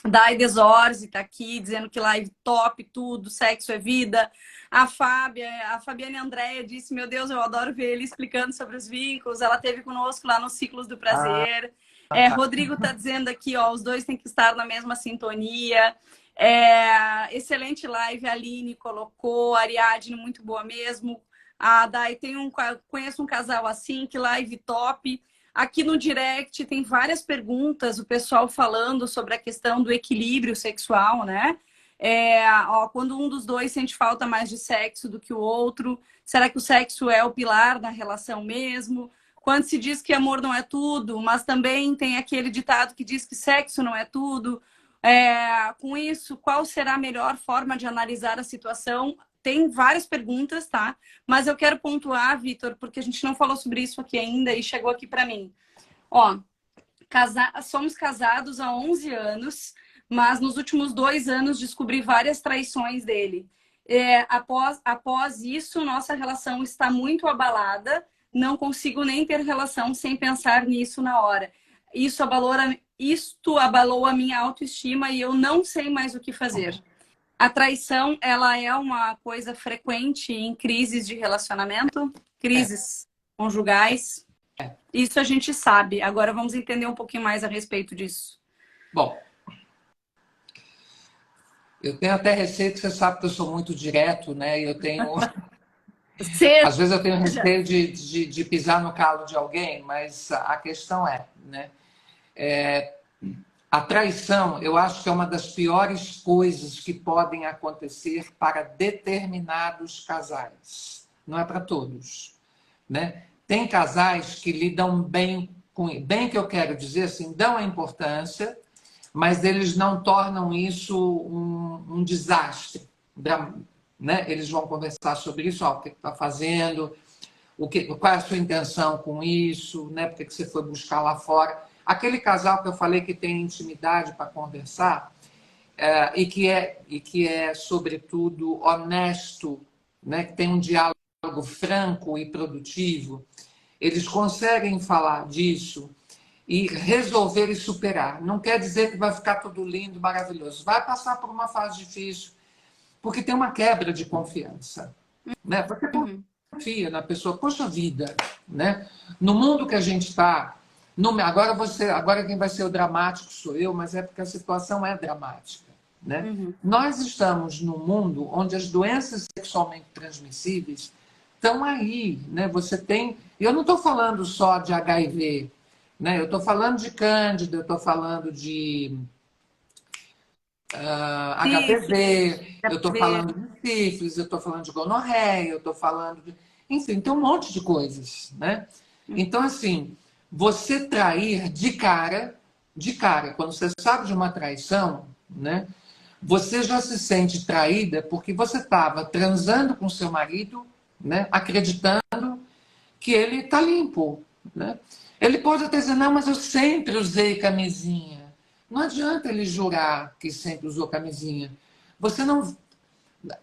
Dai Desorzi está aqui, dizendo que live top, tudo, sexo é vida. A Fabiane Andréia disse, meu Deus, eu adoro ver ele explicando sobre os vínculos. Ela esteve conosco lá nos Ciclos do Prazer. Rodrigo está dizendo aqui, ó, os dois têm que estar na mesma sintonia. Excelente live, a Aline colocou, a Ariadne, muito boa mesmo. A Dai, conheço um casal assim, que live top. Aqui no direct tem várias perguntas, o pessoal falando sobre a questão do equilíbrio sexual, né? Quando um dos dois sente falta mais de sexo do que o outro, será que o sexo é o pilar da relação mesmo? Quando se diz que amor não é tudo, mas também tem aquele ditado que diz que sexo não é tudo. Com isso, qual será a melhor forma de analisar a situação? Tem várias perguntas, tá? Mas eu quero pontuar, Vitor, porque a gente não falou sobre isso aqui ainda e chegou aqui para mim. Ó, somos casados há 11 anos, mas nos últimos 2 anos descobri várias traições dele. Após isso, nossa relação está muito abalada, não consigo nem ter relação sem pensar nisso na hora. Isto abalou a minha autoestima e eu não sei mais o que fazer. A traição, ela é uma coisa frequente em crises de relacionamento, crises conjugais. Isso a gente sabe. Agora vamos entender um pouquinho mais a respeito disso. Bom, eu tenho até receio, que você sabe que eu sou muito direto, né? Eu tenho... Às vezes eu tenho receio de pisar no calo de alguém, mas a questão né? A traição, eu acho que é uma das piores coisas que podem acontecer para determinados casais. não é para todos, né? Tem casais que lidam bem com... Bem que eu quero dizer assim, dão a importância, mas eles não tornam isso um desastre, né? Eles vão conversar sobre isso, ó, o que está fazendo, qual é a sua intenção com isso, né? Por que você foi buscar lá fora. Aquele casal que eu falei que tem intimidade para conversar, e que é, sobretudo, honesto, né? Que tem um diálogo franco e produtivo, eles conseguem falar disso e resolver e superar. Não quer dizer que vai ficar tudo lindo, maravilhoso. Vai passar por uma fase difícil, porque tem uma quebra de confiança, né? Você confia na pessoa, poxa vida, né? No mundo que a gente está, agora quem vai ser o dramático sou eu, mas é porque a situação é dramática, né? Nós estamos num mundo onde as doenças sexualmente transmissíveis estão aí, né? Você tem, eu não estou falando só de HIV, né? Eu estou falando de Cândida, eu estou falando de HPV, eu estou falando de sífilis, eu estou falando de gonorreia, eu estou falando de... Enfim, tem um monte de coisas, né? Então, assim, você trair de cara, quando você sabe de uma traição, né? Você já se sente traída porque você estava transando com seu marido, né? Acreditando que ele está limpo, né? Ele pode até dizer, não, mas eu sempre usei camisinha. Não adianta ele jurar que sempre usou camisinha. Você não...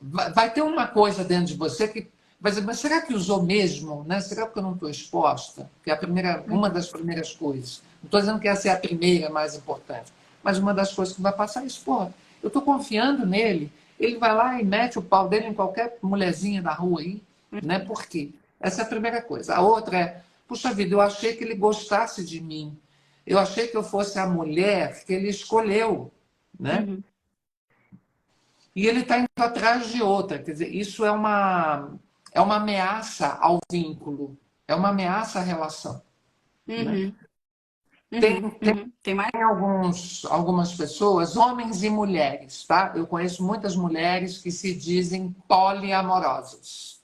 Vai ter uma coisa dentro de você que vai dizer, mas será que usou mesmo? Né? Será que eu não estou exposta? Que é uma das primeiras coisas. Não estou dizendo que essa é a primeira mais importante, mas uma das coisas que vai passar é isso. Pô, eu estou confiando nele. Ele vai lá e mete o pau dele em qualquer mulherzinha da rua aí. Né? Por quê? Essa é a primeira coisa. A outra é, puxa vida, eu achei que ele gostasse de mim. Eu achei que eu fosse a mulher que ele escolheu, né? E ele está indo atrás de outra. Quer dizer, isso é uma ameaça ao vínculo, é uma ameaça à relação. Né? Tem mais? Tem algumas pessoas, homens e mulheres, tá? Eu conheço muitas mulheres que se dizem poliamorosas.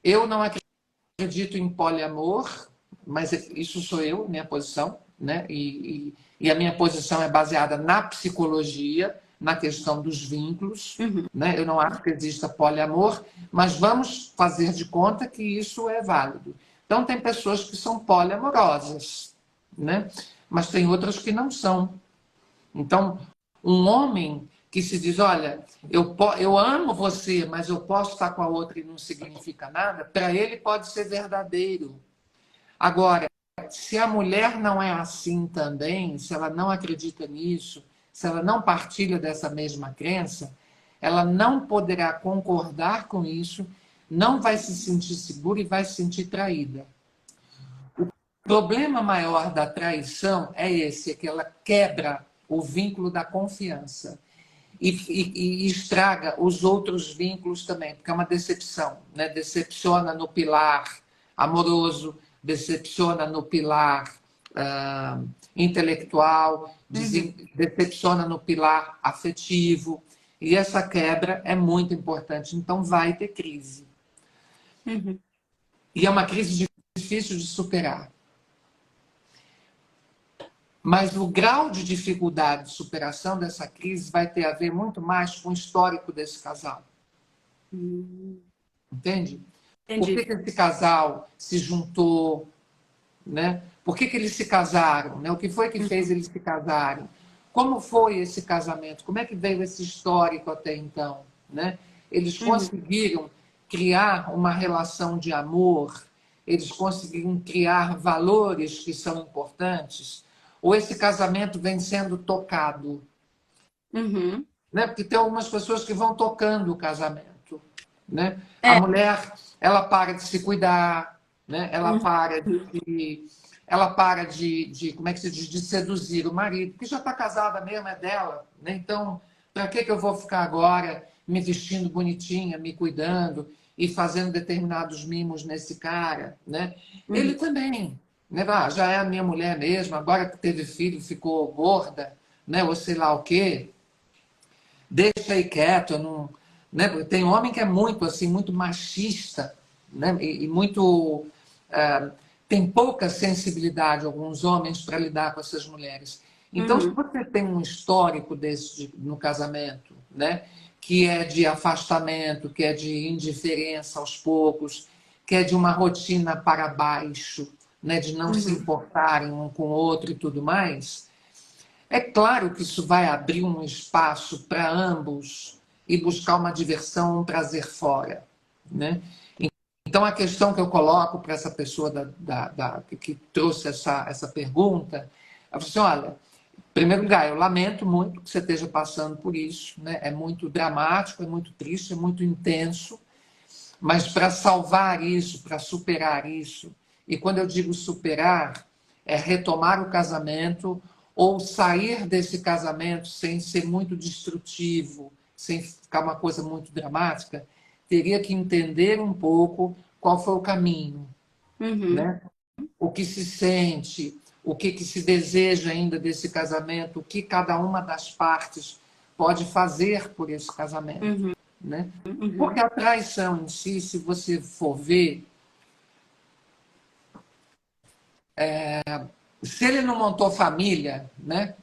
Eu não acredito em poliamor, mas isso sou eu, minha posição, né? E a minha posição é baseada na psicologia, na questão dos vínculos, né? Eu não acho que exista poliamor, mas vamos fazer de conta que isso é válido. Então, tem pessoas que são poliamorosas, né? Mas tem outras que não são. Então, um homem que se diz, olha, eu amo você, mas eu posso estar com a outra e não significa nada, para ele pode ser verdadeiro. Agora, se a mulher não é assim também, se ela não acredita nisso, se ela não partilha dessa mesma crença, ela não poderá concordar com isso, não vai se sentir segura e vai se sentir traída. O problema maior da traição é esse, é que ela quebra o vínculo da confiança e estraga os outros vínculos também, porque é uma decepção, né? Decepciona no pilar amoroso, decepciona no pilar intelectual, decepciona no pilar afetivo, e essa quebra é muito importante, então vai ter crise. E é uma crise difícil de superar. Mas o grau de dificuldade de superação dessa crise vai ter a ver muito mais com o histórico desse casal. Entende? Por que esse casal se juntou? Né? Por que eles se casaram? Né? O que foi que fez eles se casarem? Como foi esse casamento? Como é que veio esse histórico até então? Né? Eles conseguiram criar uma relação de amor? Eles conseguiram criar valores que são importantes? Ou esse casamento vem sendo tocado? Né? Porque tem algumas pessoas que vão tocando o casamento. Né? A mulher, ela para de se cuidar, né? Ela para de como é que se diz, de seduzir o marido, que já está casada mesmo, é dela. Né? Então, para que eu vou ficar agora me vestindo bonitinha, me cuidando e fazendo determinados mimos nesse cara? Né? Ele também. Né? Já é a minha mulher mesmo, agora que teve filho, ficou gorda, né? Ou sei lá o quê. Deixa aí quieto, eu não... Né? Tem homem que é muito assim, muito machista, né? E muito tem pouca sensibilidade alguns homens para lidar com essas mulheres. Então, se você tem um histórico desse no casamento, né, que é de afastamento, que é de indiferença aos poucos, que é de uma rotina para baixo, né, de não se importarem um com o outro e tudo mais, é claro que isso vai abrir um espaço para ambos e buscar uma diversão, um prazer fora, né? Então, a questão que eu coloco para essa pessoa que trouxe essa pergunta, é assim, olha, em primeiro lugar, eu lamento muito que você esteja passando por isso, né? É muito dramático, é muito triste, é muito intenso, mas para salvar isso, para superar isso, e quando eu digo superar, é retomar o casamento ou sair desse casamento sem ser muito destrutivo, sem ficar uma coisa muito dramática, teria que entender um pouco qual foi o caminho, né? O que se sente, o que se deseja ainda desse casamento, o que cada uma das partes pode fazer por esse casamento, né? Porque a traição em si, se você for ver, se ele não montou família, né,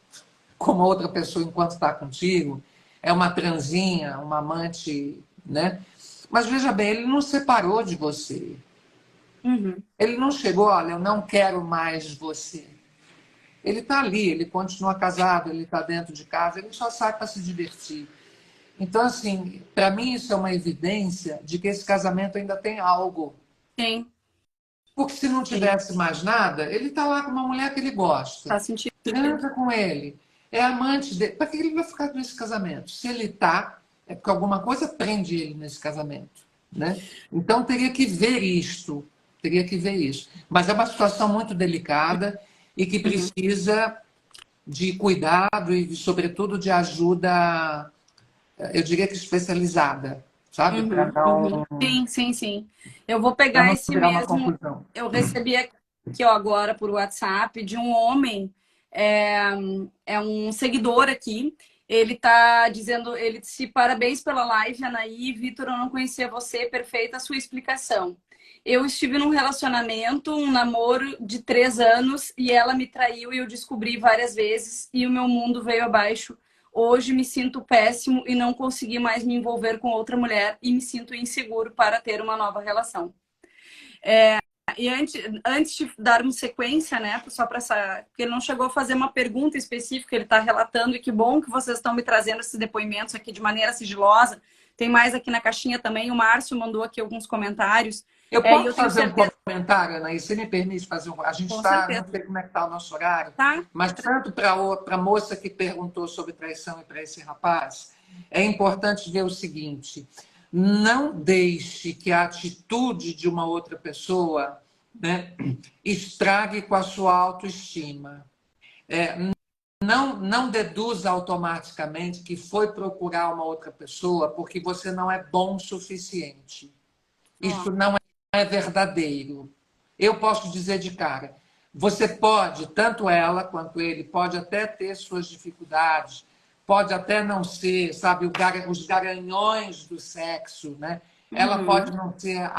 com uma outra pessoa enquanto está contigo, é uma transinha, uma amante, né? Mas veja bem, ele não separou de você. Ele não chegou, olha, eu não quero mais você. Ele está ali, ele continua casado, ele está dentro de casa, ele só sai para se divertir. Então, assim, para mim isso é uma evidência de que esse casamento ainda tem algo. Sim. Porque se não tivesse mais nada, ele está lá com uma mulher que ele gosta. Faz sentido. Transa com ele. É amante dele. Para que ele vai ficar nesse casamento? Se ele está, é porque alguma coisa prende ele nesse casamento, né? Então teria que ver isto. Teria que ver isso. Mas é uma situação muito delicada e que precisa de cuidado e, sobretudo, de ajuda, eu diria que especializada, sabe? Para não, Sim. Eu vou para pegar não esse virar uma mesmo. confusão. Eu recebi aqui, ó, agora por WhatsApp de um homem, é um seguidor aqui. Ele tá dizendo, ele disse: parabéns pela live, Anaí. Vitor, eu não conhecia você, perfeita a sua explicação. Eu estive num relacionamento, um namoro de 3 anos, e ela me traiu e eu descobri várias vezes, e o meu mundo veio abaixo. Hoje me sinto péssimo e não consegui mais me envolver com outra mulher e me sinto inseguro para ter uma nova relação. E antes de darmos sequência, né, só para essa, porque ele não chegou a fazer uma pergunta específica, ele está relatando, e que bom que vocês estão me trazendo esses depoimentos aqui de maneira sigilosa. Tem mais aqui na caixinha também, o Márcio mandou aqui alguns comentários. Eu E posso eu tenho fazer certeza... um comentário, Anaí? Você me permite fazer um... A gente Com está, certeza. não sei como é que está o nosso horário, Tá. mas tanto para a moça que perguntou sobre traição e para esse rapaz, é importante ver o seguinte: não deixe que a atitude de uma outra pessoa, né, estrague com a sua autoestima. Não deduza automaticamente que foi procurar uma outra pessoa porque você não é bom o suficiente. Isso não é verdadeiro. Eu posso dizer de cara, você pode, tanto ela quanto ele, pode até ter suas dificuldades, pode até não ser, sabe, os garanhões do sexo, né? Ela pode não ser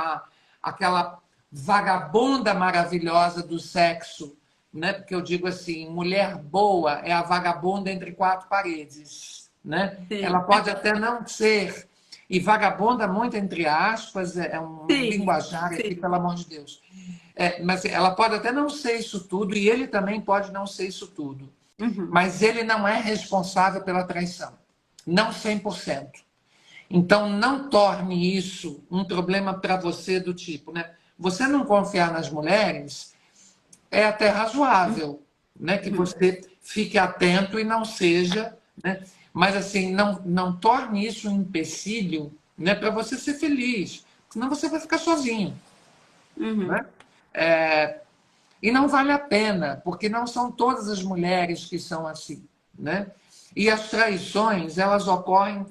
aquela vagabunda maravilhosa do sexo, né? Porque eu digo assim, mulher boa é a vagabunda entre 4 paredes, né? Sim. Ela pode até não ser, e vagabunda, muito entre aspas, é um linguajar aqui, pelo amor de Deus. Mas ela pode até não ser isso tudo, e ele também pode não ser isso tudo. Mas ele não é responsável pela traição. Não 100%. Então, não torne isso um problema para você do tipo, né? Você não confiar nas mulheres é até razoável, né? Que você fique atento e não seja, né? Mas assim, não torne isso um empecilho, né, para você ser feliz, senão você vai ficar sozinho, né? E não vale a pena, porque não são todas as mulheres que são assim, né? E as traições, elas ocorrem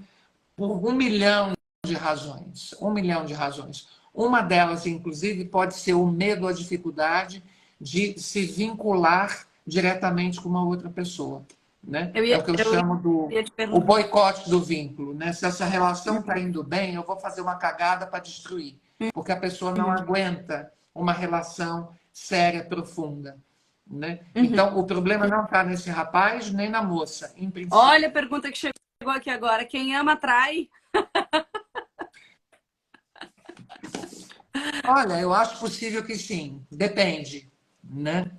por 1 milhão de razões, 1 milhão de razões. Uma delas, inclusive, pode ser o medo, a dificuldade de se vincular diretamente com uma outra pessoa, né? É o que eu chamo o boicote do vínculo, né? Se essa relação está indo bem, eu vou fazer uma cagada para destruir. porque a pessoa não aguenta uma relação séria, profunda. Né? Então, o problema não está nesse rapaz nem na moça, em princípio. Olha a pergunta que chegou aqui agora. Quem ama, trai? Olha, eu acho possível que sim, depende. Né?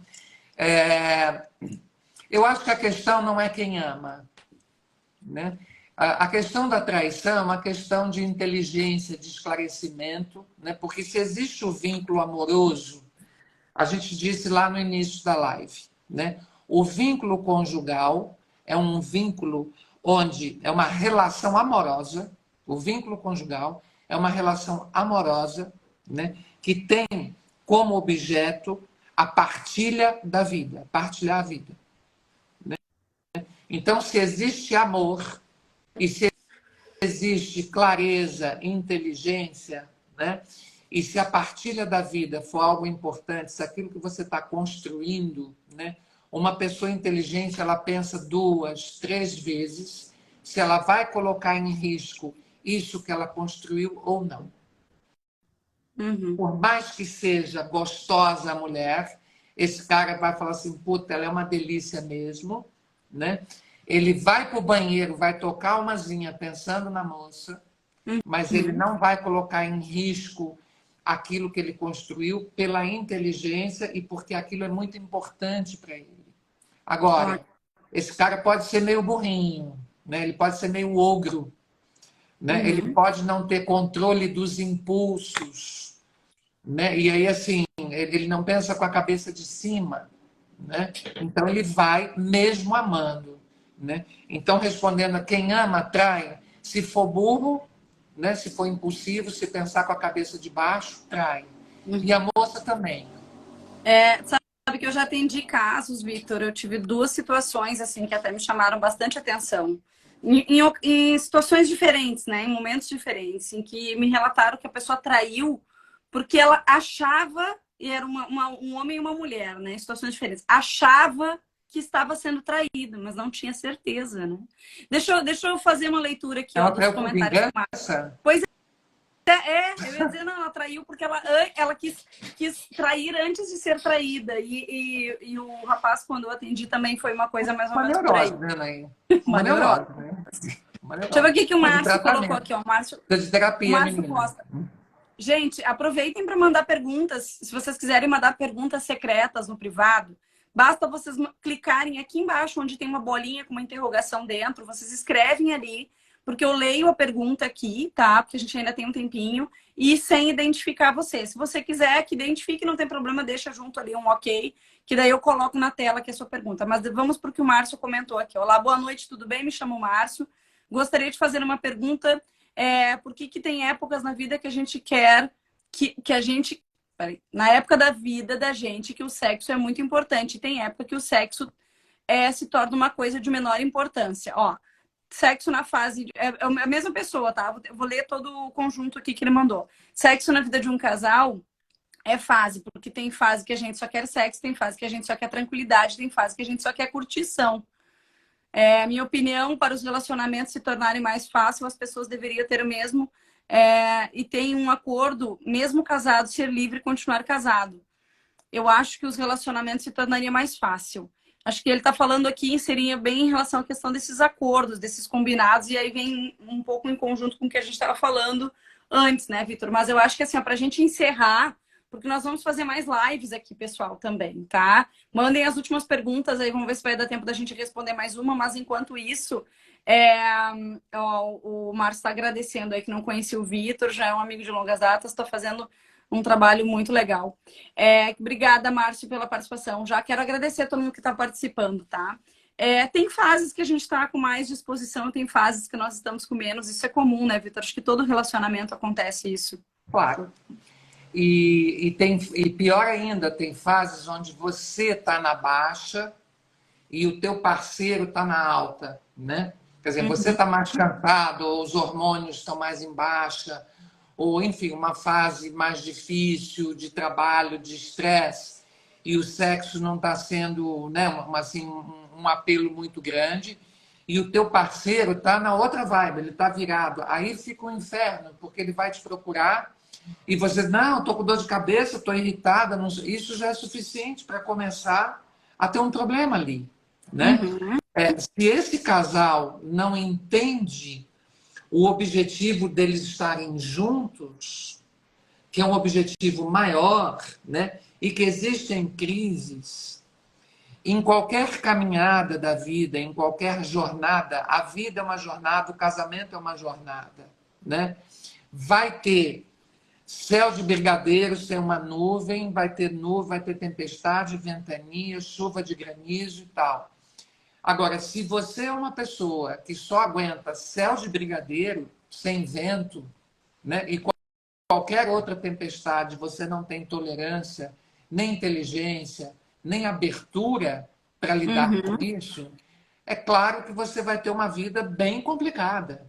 Eu acho que a questão não é quem ama. Né? A questão da traição é uma questão de inteligência, de esclarecimento, né? Porque se existe o vínculo amoroso, a gente disse lá no início da live, né? O vínculo conjugal é um vínculo onde é uma relação amorosa, o vínculo conjugal é uma relação amorosa, né? Que tem como objeto a partilha da vida, partilhar a vida. Né? Então, se existe amor e se existe clareza, inteligência, né? E se a partilha da vida for algo importante, se aquilo que você está construindo, né? Uma pessoa inteligente, ela pensa 2, 3 vezes se ela vai colocar em risco isso que ela construiu ou não. Por mais que seja gostosa a mulher, esse cara vai falar assim, puta, ela é uma delícia mesmo, né? Ele vai para o banheiro, vai tocar uma zinha pensando na moça, mas ele não vai colocar em risco aquilo que ele construiu pela inteligência e porque aquilo é muito importante para ele. Agora, esse cara pode ser meio burrinho, né? Ele pode ser meio ogro, né? Ele pode não ter controle dos impulsos, né? E aí, assim, ele não pensa com a cabeça de cima, né? Então, ele vai mesmo amando, né? Então, respondendo a quem ama, trai. Se for burro, né? Se for impulsivo, se pensar com a cabeça de baixo, trai. E a moça também. Sabe que eu já atendi casos, Vitor. Eu tive 2 situações assim que até me chamaram bastante atenção. Em situações diferentes, né? Em momentos diferentes, em que me relataram que a pessoa traiu porque ela achava, e era um homem e uma mulher, né? Em situações diferentes, achava que estava sendo traído, mas não tinha certeza, né? Deixa eu fazer uma leitura aqui, ó, Ela dos traiu por comentários do Marcos. vingança? Pois eu ia dizer, não, ela traiu porque ela quis trair antes de ser traída. E o rapaz, quando eu atendi, também foi uma coisa mais ou Uma menos por aí. neurose, né, Nain? Uma Uma neurose. neurose, né? Uma Deixa eu ver neurose. o que o De Márcio colocou tratamento. aqui, ó. De O terapia, Márcio menina. Costa. Gente, aproveitem para mandar perguntas. Se vocês quiserem mandar perguntas secretas no privado, basta vocês clicarem aqui embaixo, onde tem uma bolinha com uma interrogação dentro. Vocês escrevem ali, porque eu leio a pergunta aqui, tá? Porque a gente ainda tem um tempinho. E sem identificar você. Se você quiser que identifique, não tem problema, deixa junto ali um ok, que daí eu coloco na tela que é a sua pergunta. Mas vamos para o que o Márcio comentou aqui. Olá, boa noite, tudo bem? Me chamo Márcio. Gostaria de fazer uma pergunta. Por que tem épocas na vida que a gente quer que a gente... Na época da vida da gente, que o sexo é muito importante. E tem época que o sexo se torna uma coisa de menor importância. Ó, sexo na fase... É a mesma pessoa, tá? Vou ler todo o conjunto aqui que ele mandou. Sexo na vida de um casal é fase, porque tem fase que a gente só quer sexo, tem fase que a gente só quer tranquilidade, tem fase que a gente só quer curtição. Minha opinião, para os relacionamentos se tornarem mais fáceis, as pessoas deveriam ter o mesmo e tem um acordo, mesmo casado, ser livre e continuar casado. Eu acho que os relacionamentos se tornariam mais fácil. Acho que ele está falando aqui, seria bem em relação à questão desses acordos, desses combinados, e aí vem um pouco em conjunto com o que a gente estava falando antes, né, Vitor? Mas eu acho que assim, para a gente encerrar, porque nós vamos fazer mais lives aqui, pessoal, também, tá? Mandem as últimas perguntas aí, vamos ver se vai dar tempo da gente responder mais uma, mas enquanto isso, o Márcio está agradecendo aí que não conhecia o Vitor, já é um amigo de longas datas, está fazendo um trabalho muito legal. Obrigada, Márcio, pela participação. Já quero agradecer a todo mundo que está participando, tá? Tem fases que a gente está com mais disposição, tem fases que nós estamos com menos. Isso é comum, né, Vitor? Acho que todo relacionamento acontece isso. Claro. E pior ainda, tem fases onde você está na baixa e o teu parceiro está na alta, né? Quer dizer, você está mais cansado, ou os hormônios estão mais em baixa, ou, enfim, uma fase mais difícil de trabalho, de estresse, e o sexo não está sendo, né, assim, um apelo muito grande, e o teu parceiro está na outra vibe, ele está virado. Aí fica um inferno, porque ele vai te procurar E você, não, estou com dor de cabeça, estou irritada, não... isso já é suficiente para começar a ter um problema ali, né? Uhum. Se esse casal não entende o objetivo deles estarem juntos, que é um objetivo maior, né? E que existem crises em qualquer caminhada da vida, em qualquer jornada, a vida é uma jornada, o casamento é uma jornada, né? Vai ter céu de brigadeiros, tem uma nuvem, vai ter tempestade, ventania, chuva de granizo e tal. Agora, se você é uma pessoa que só aguenta céu de brigadeiro, sem vento, né? E qualquer outra tempestade, você não tem tolerância, nem inteligência, nem abertura para lidar com Uhum. isso, é claro que você vai ter uma vida bem Uhum. complicada,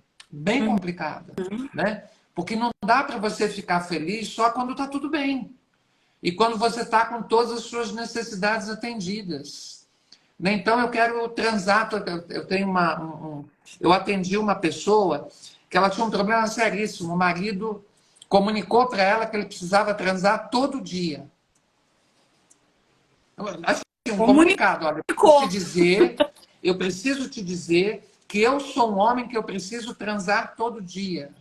né? Porque não dá para você ficar feliz só quando está tudo bem e quando você está com todas as suas necessidades atendidas, né? Então eu quero transar, eu tenho eu atendi uma pessoa que ela tinha um problema seríssimo, o marido comunicou para ela que ele precisava transar todo dia. Assim, um comunicado, olha, Comunicou. eu preciso te dizer que eu sou um homem que eu preciso transar todo dia.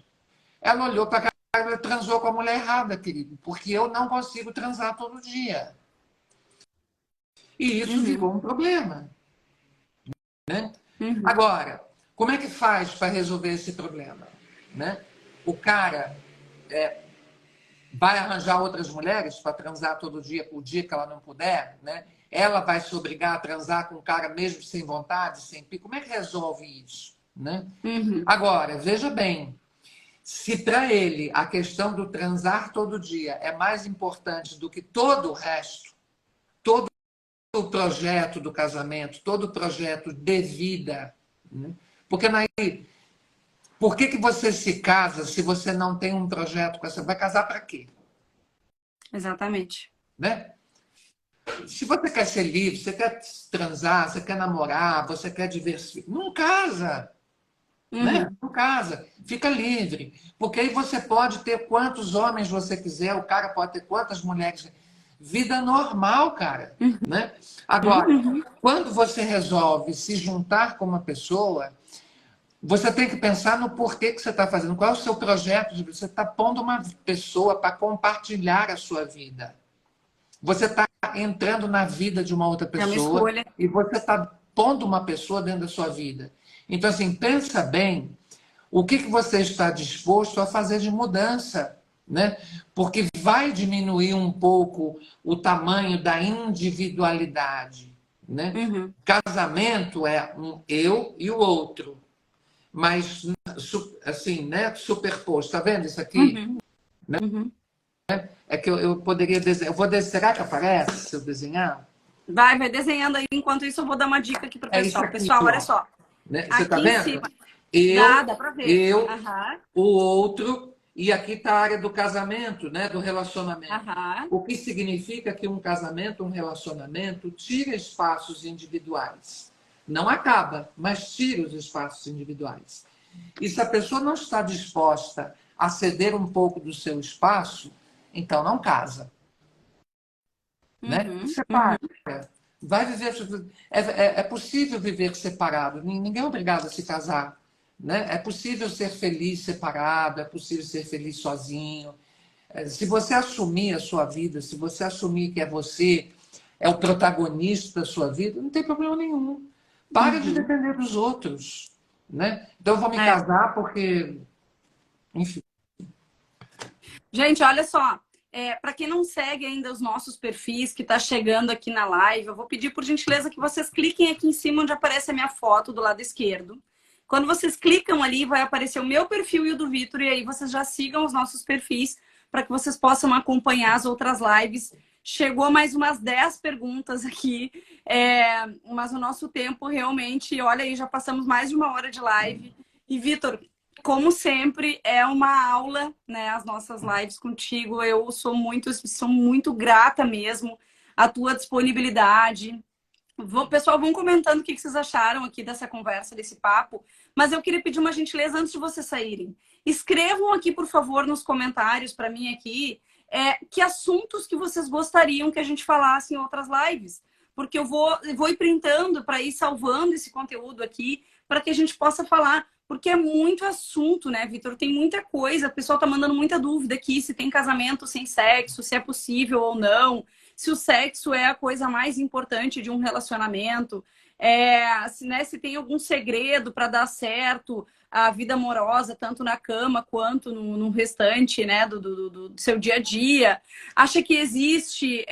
Ela olhou para cara e transou com a mulher errada, querido, porque eu não consigo transar todo dia. E isso Uhum. virou um problema, né? Uhum. Agora, como é que faz para resolver esse problema, né? O cara vai arranjar outras mulheres para transar todo dia, por dia que ela não puder, né? Ela vai se obrigar a transar com o cara mesmo sem vontade, sem pico. Como é que resolve isso, né? Uhum. Agora, veja bem, se para ele a questão do transar todo dia é mais importante do que todo o resto, todo o projeto do casamento, todo o projeto de vida, né? Porque por que você se casa se você não tem um projeto com essa? Vai casar para quê? Exatamente. Né? Se você quer ser livre, você quer transar, você quer namorar, você quer diversificar, não casa, né? Uhum. Não casa, fica livre. Porque aí você pode ter quantos homens você quiser, o cara pode ter quantas mulheres. Vida normal, cara, né? Agora, Uhum. quando você resolve se juntar com uma pessoa, você tem que pensar no porquê que você está fazendo, qual é o seu projeto de vida. Você está pondo uma pessoa para compartilhar a sua vida. Você está entrando na vida de uma outra É uma pessoa escolha. e você está pondo uma pessoa dentro da sua vida. Então, assim, pensa bem o que você está disposto a fazer de mudança, né? Porque vai diminuir um pouco o tamanho da individualidade, né? Uhum. Casamento é um eu e o outro, mas assim, né? Superposto. Tá vendo isso aqui? Uhum. Uhum. É que eu poderia desenhar. Eu vou desenhar. Será que aparece se eu desenhar? Vai desenhando aí. Enquanto isso, eu vou dar uma dica aqui pro É isso pessoal. aqui, Pessoal, olha ó. só. Né? Você está Aqui em vendo? cima. Eu, Dá pra ver. eu, Aham. o outro, e aqui está a área do casamento, né? Do relacionamento. Aham. O que significa que um casamento, um relacionamento, tira espaços individuais. Não acaba, mas tira os espaços individuais. E se a pessoa não está disposta a ceder um pouco do seu espaço, então não casa, né? Uhum. Separa. Uhum. Vai viver. É possível viver separado. Ninguém é obrigado a se casar. Né? É possível ser feliz separado, é possível ser feliz sozinho. Se você assumir a sua vida, se você assumir que é você, é o protagonista da sua vida, não tem problema nenhum. Para de Uhum. depender dos outros. Né? Então eu vou me É. casar porque, enfim. Gente, olha só. Para quem não segue ainda os nossos perfis, que está chegando aqui na live, eu vou pedir por gentileza que vocês cliquem aqui em cima onde aparece a minha foto do lado esquerdo. Quando vocês clicam ali, vai aparecer o meu perfil e o do Vitor, e aí vocês já sigam os nossos perfis para que vocês possam acompanhar as outras lives. Chegou mais umas 10 perguntas aqui, mas o nosso tempo realmente, olha aí, já passamos mais de 1 hora de live. E, Vitor, como sempre, é uma aula, né? As nossas lives contigo. Eu sou muito grata mesmo à tua disponibilidade, Pessoal, vão comentando o que vocês acharam aqui dessa conversa, desse papo. Mas eu queria pedir uma gentileza antes de vocês saírem. Escrevam aqui, por favor, nos comentários para mim aqui, que assuntos que vocês gostariam que a gente falasse em outras lives. Porque eu vou ir printando para ir salvando esse conteúdo aqui para que a gente possa falar. Porque é muito assunto, né, Vitor? Tem muita coisa. O pessoal tá mandando muita dúvida aqui se tem casamento sem sexo, se é possível ou não, se o sexo é a coisa mais importante de um relacionamento, se tem algum segredo para dar certo a vida amorosa, tanto na cama quanto no restante, né, do seu dia a dia. Acha que existe,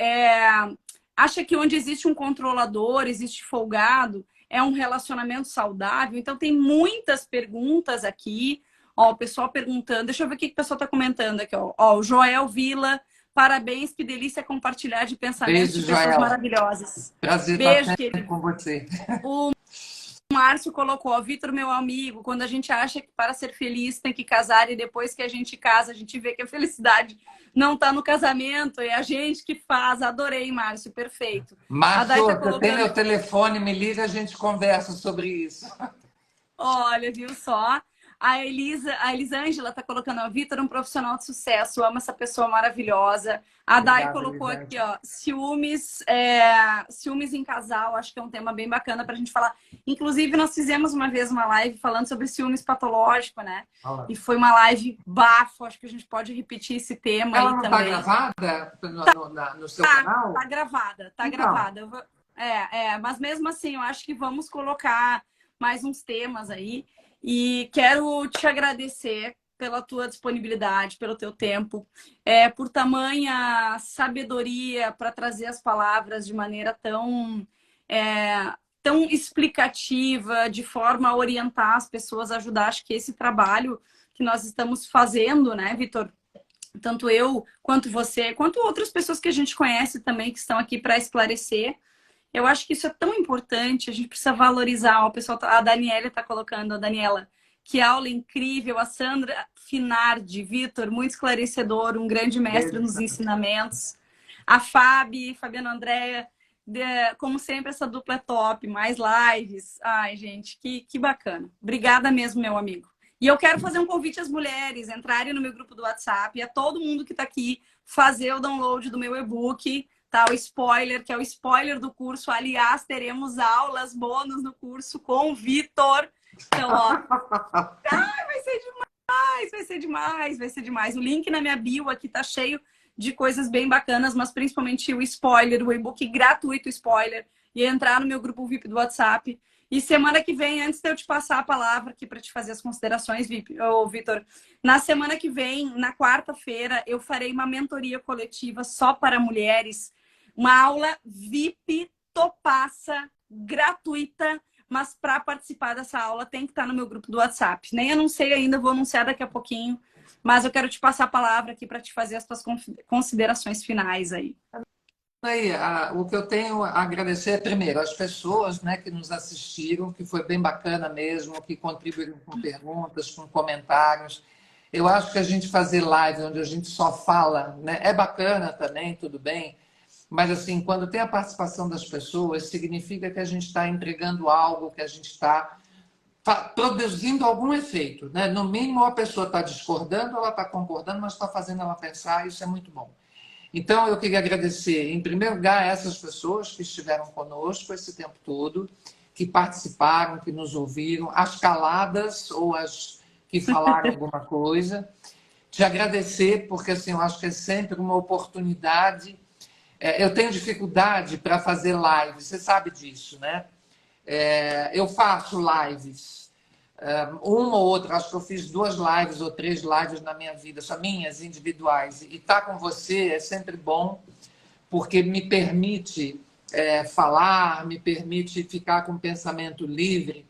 acha que onde existe um controlador, existe folgado, é um relacionamento saudável? Então tem muitas perguntas aqui. Ó, o pessoal perguntando, deixa eu ver o que o pessoal está comentando aqui, ó. Ó, o Joel Vila, parabéns, que delícia compartilhar de pensamentos Beijo, de pessoas Joel. maravilhosas. Prazer Beijo, estar querido. com você. O Márcio colocou, ó, Vitor, meu amigo, quando a gente acha que para ser feliz tem que casar e depois que a gente casa, a gente vê que a felicidade não está no casamento, é a gente que faz. Adorei, Márcio, perfeito. A Dai Márcio, tá você colocando... tem meu telefone, me liga, a gente conversa sobre isso. Olha, viu só? A Elisângela está colocando, ó, Vitor, um profissional de sucesso, amo essa pessoa maravilhosa. A Dai Obrigado, colocou aqui, Elisângela. ó, ciúmes em casal, acho que é um tema bem bacana para a gente falar. Inclusive, nós fizemos uma vez uma live falando sobre ciúmes patológico, né? Olá. E foi uma live bafo, acho que a gente pode repetir esse tema Ela aí não está também. gravada no seu canal? Tá gravada, tá Então. gravada. Mas mesmo assim, eu acho que vamos colocar mais uns temas aí. E quero te agradecer pela tua disponibilidade, pelo teu tempo, por tamanha sabedoria para trazer as palavras de maneira tão explicativa, de forma a orientar as pessoas, a ajudar. Acho que esse trabalho que nós estamos fazendo, né, Vitor? Tanto eu, quanto você, quanto outras pessoas que a gente conhece também, que estão aqui para esclarecer. Eu acho que isso é tão importante, a gente precisa valorizar. O pessoal, a Daniela está colocando, a Daniela, que aula incrível. A Sandra Finardi, Vitor, muito esclarecedor, um grande mestre nos ensinamentos. A Fabiana Andréa, como sempre, essa dupla é top, mais lives. Ai, gente, que bacana. Obrigada mesmo, meu amigo. E eu quero fazer um convite às mulheres entrarem no meu grupo do WhatsApp, e a todo mundo que está aqui fazer o download do meu e-book, tá? O spoiler, que é o spoiler do curso. Aliás, teremos aulas bônus no curso com o Vitor. Então, ó, vai ser demais, vai ser demais, vai ser demais. O link na minha bio aqui tá cheio de coisas bem bacanas, mas principalmente o spoiler, o e-book gratuito spoiler, e entrar no meu grupo VIP do WhatsApp. E semana que vem, antes de eu te passar a palavra aqui para te fazer as considerações, Vitor, na semana que vem, na quarta-feira, eu farei uma mentoria coletiva só para mulheres, uma aula VIP topaça, gratuita, mas para participar dessa aula tem que estar no meu grupo do WhatsApp. Nem anunciei ainda, vou anunciar daqui a pouquinho, mas eu quero te passar a palavra aqui para te fazer as tuas considerações finais aí. Aí, o que eu tenho a agradecer é, primeiro, as pessoas, né, que nos assistiram, que foi bem bacana mesmo, que contribuíram com perguntas, com comentários. Eu acho que a gente fazer live onde a gente só fala, né, é bacana também, tudo bem, mas assim, quando tem a participação das pessoas, significa que a gente está entregando algo, que a gente está produzindo algum efeito, né? No mínimo, a pessoa está discordando, ela está concordando, mas está fazendo ela pensar, isso é muito bom. Então, eu queria agradecer, em primeiro lugar, a essas pessoas que estiveram conosco esse tempo todo, que participaram, que nos ouviram, as caladas ou as que falaram alguma coisa. Te agradecer, porque assim, eu acho que é sempre uma oportunidade. Eu tenho dificuldade para fazer lives, você sabe disso, né? Eu faço lives. Uma ou outra, acho que eu fiz 2 lives ou 3 lives na minha vida, só minhas, individuais. E estar com você é sempre bom, porque me permite falar, me permite ficar com o pensamento livre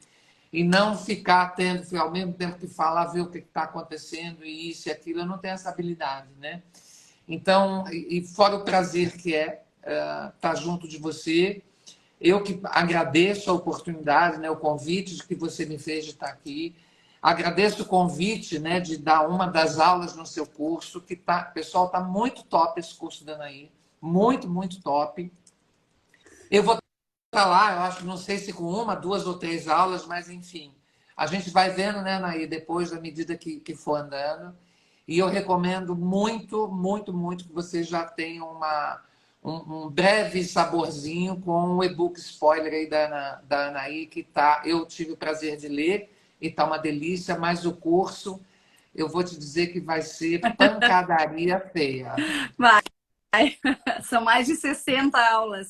e não ficar tendo, ao mesmo tempo que falar, ver o que está acontecendo e isso e aquilo. Eu não tenho essa habilidade, né? Então, e fora o prazer que estar junto de você, eu que agradeço a oportunidade, né, o convite que você me fez de estar aqui. Agradeço o convite, né, de dar uma das aulas no seu curso, que pessoal, está muito top esse curso da Anaí. Muito, muito top. Eu vou lá, eu acho, não sei se com uma, duas ou três aulas, mas enfim. A gente vai vendo, né, Naí, depois, à medida que for andando. E eu recomendo muito, muito, muito que você já tenha um breve saborzinho com o e-book spoiler aí da Anaí, que tá, eu tive o prazer de ler e tá uma delícia, mas o curso, eu vou te dizer que vai ser pancadaria feia. Vai. São mais de 60 aulas.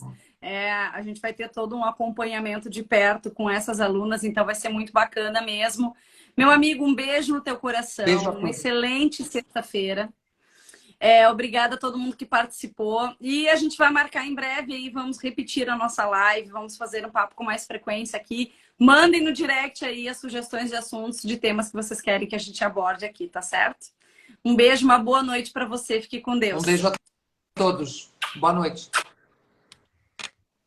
A gente vai ter todo um acompanhamento de perto com essas alunas, então vai ser muito bacana mesmo. Meu amigo, um beijo no teu Beijo coração, a uma todos. excelente sexta-feira. Obrigada a todo mundo que participou. E a gente vai marcar em breve aí, vamos repetir a nossa live, vamos fazer um papo com mais frequência aqui. Mandem no direct aí as sugestões de assuntos, de temas que vocês querem que a gente aborde aqui, tá certo? Um beijo, uma boa noite para você. Fique com Um Deus. beijo a todos. Boa noite.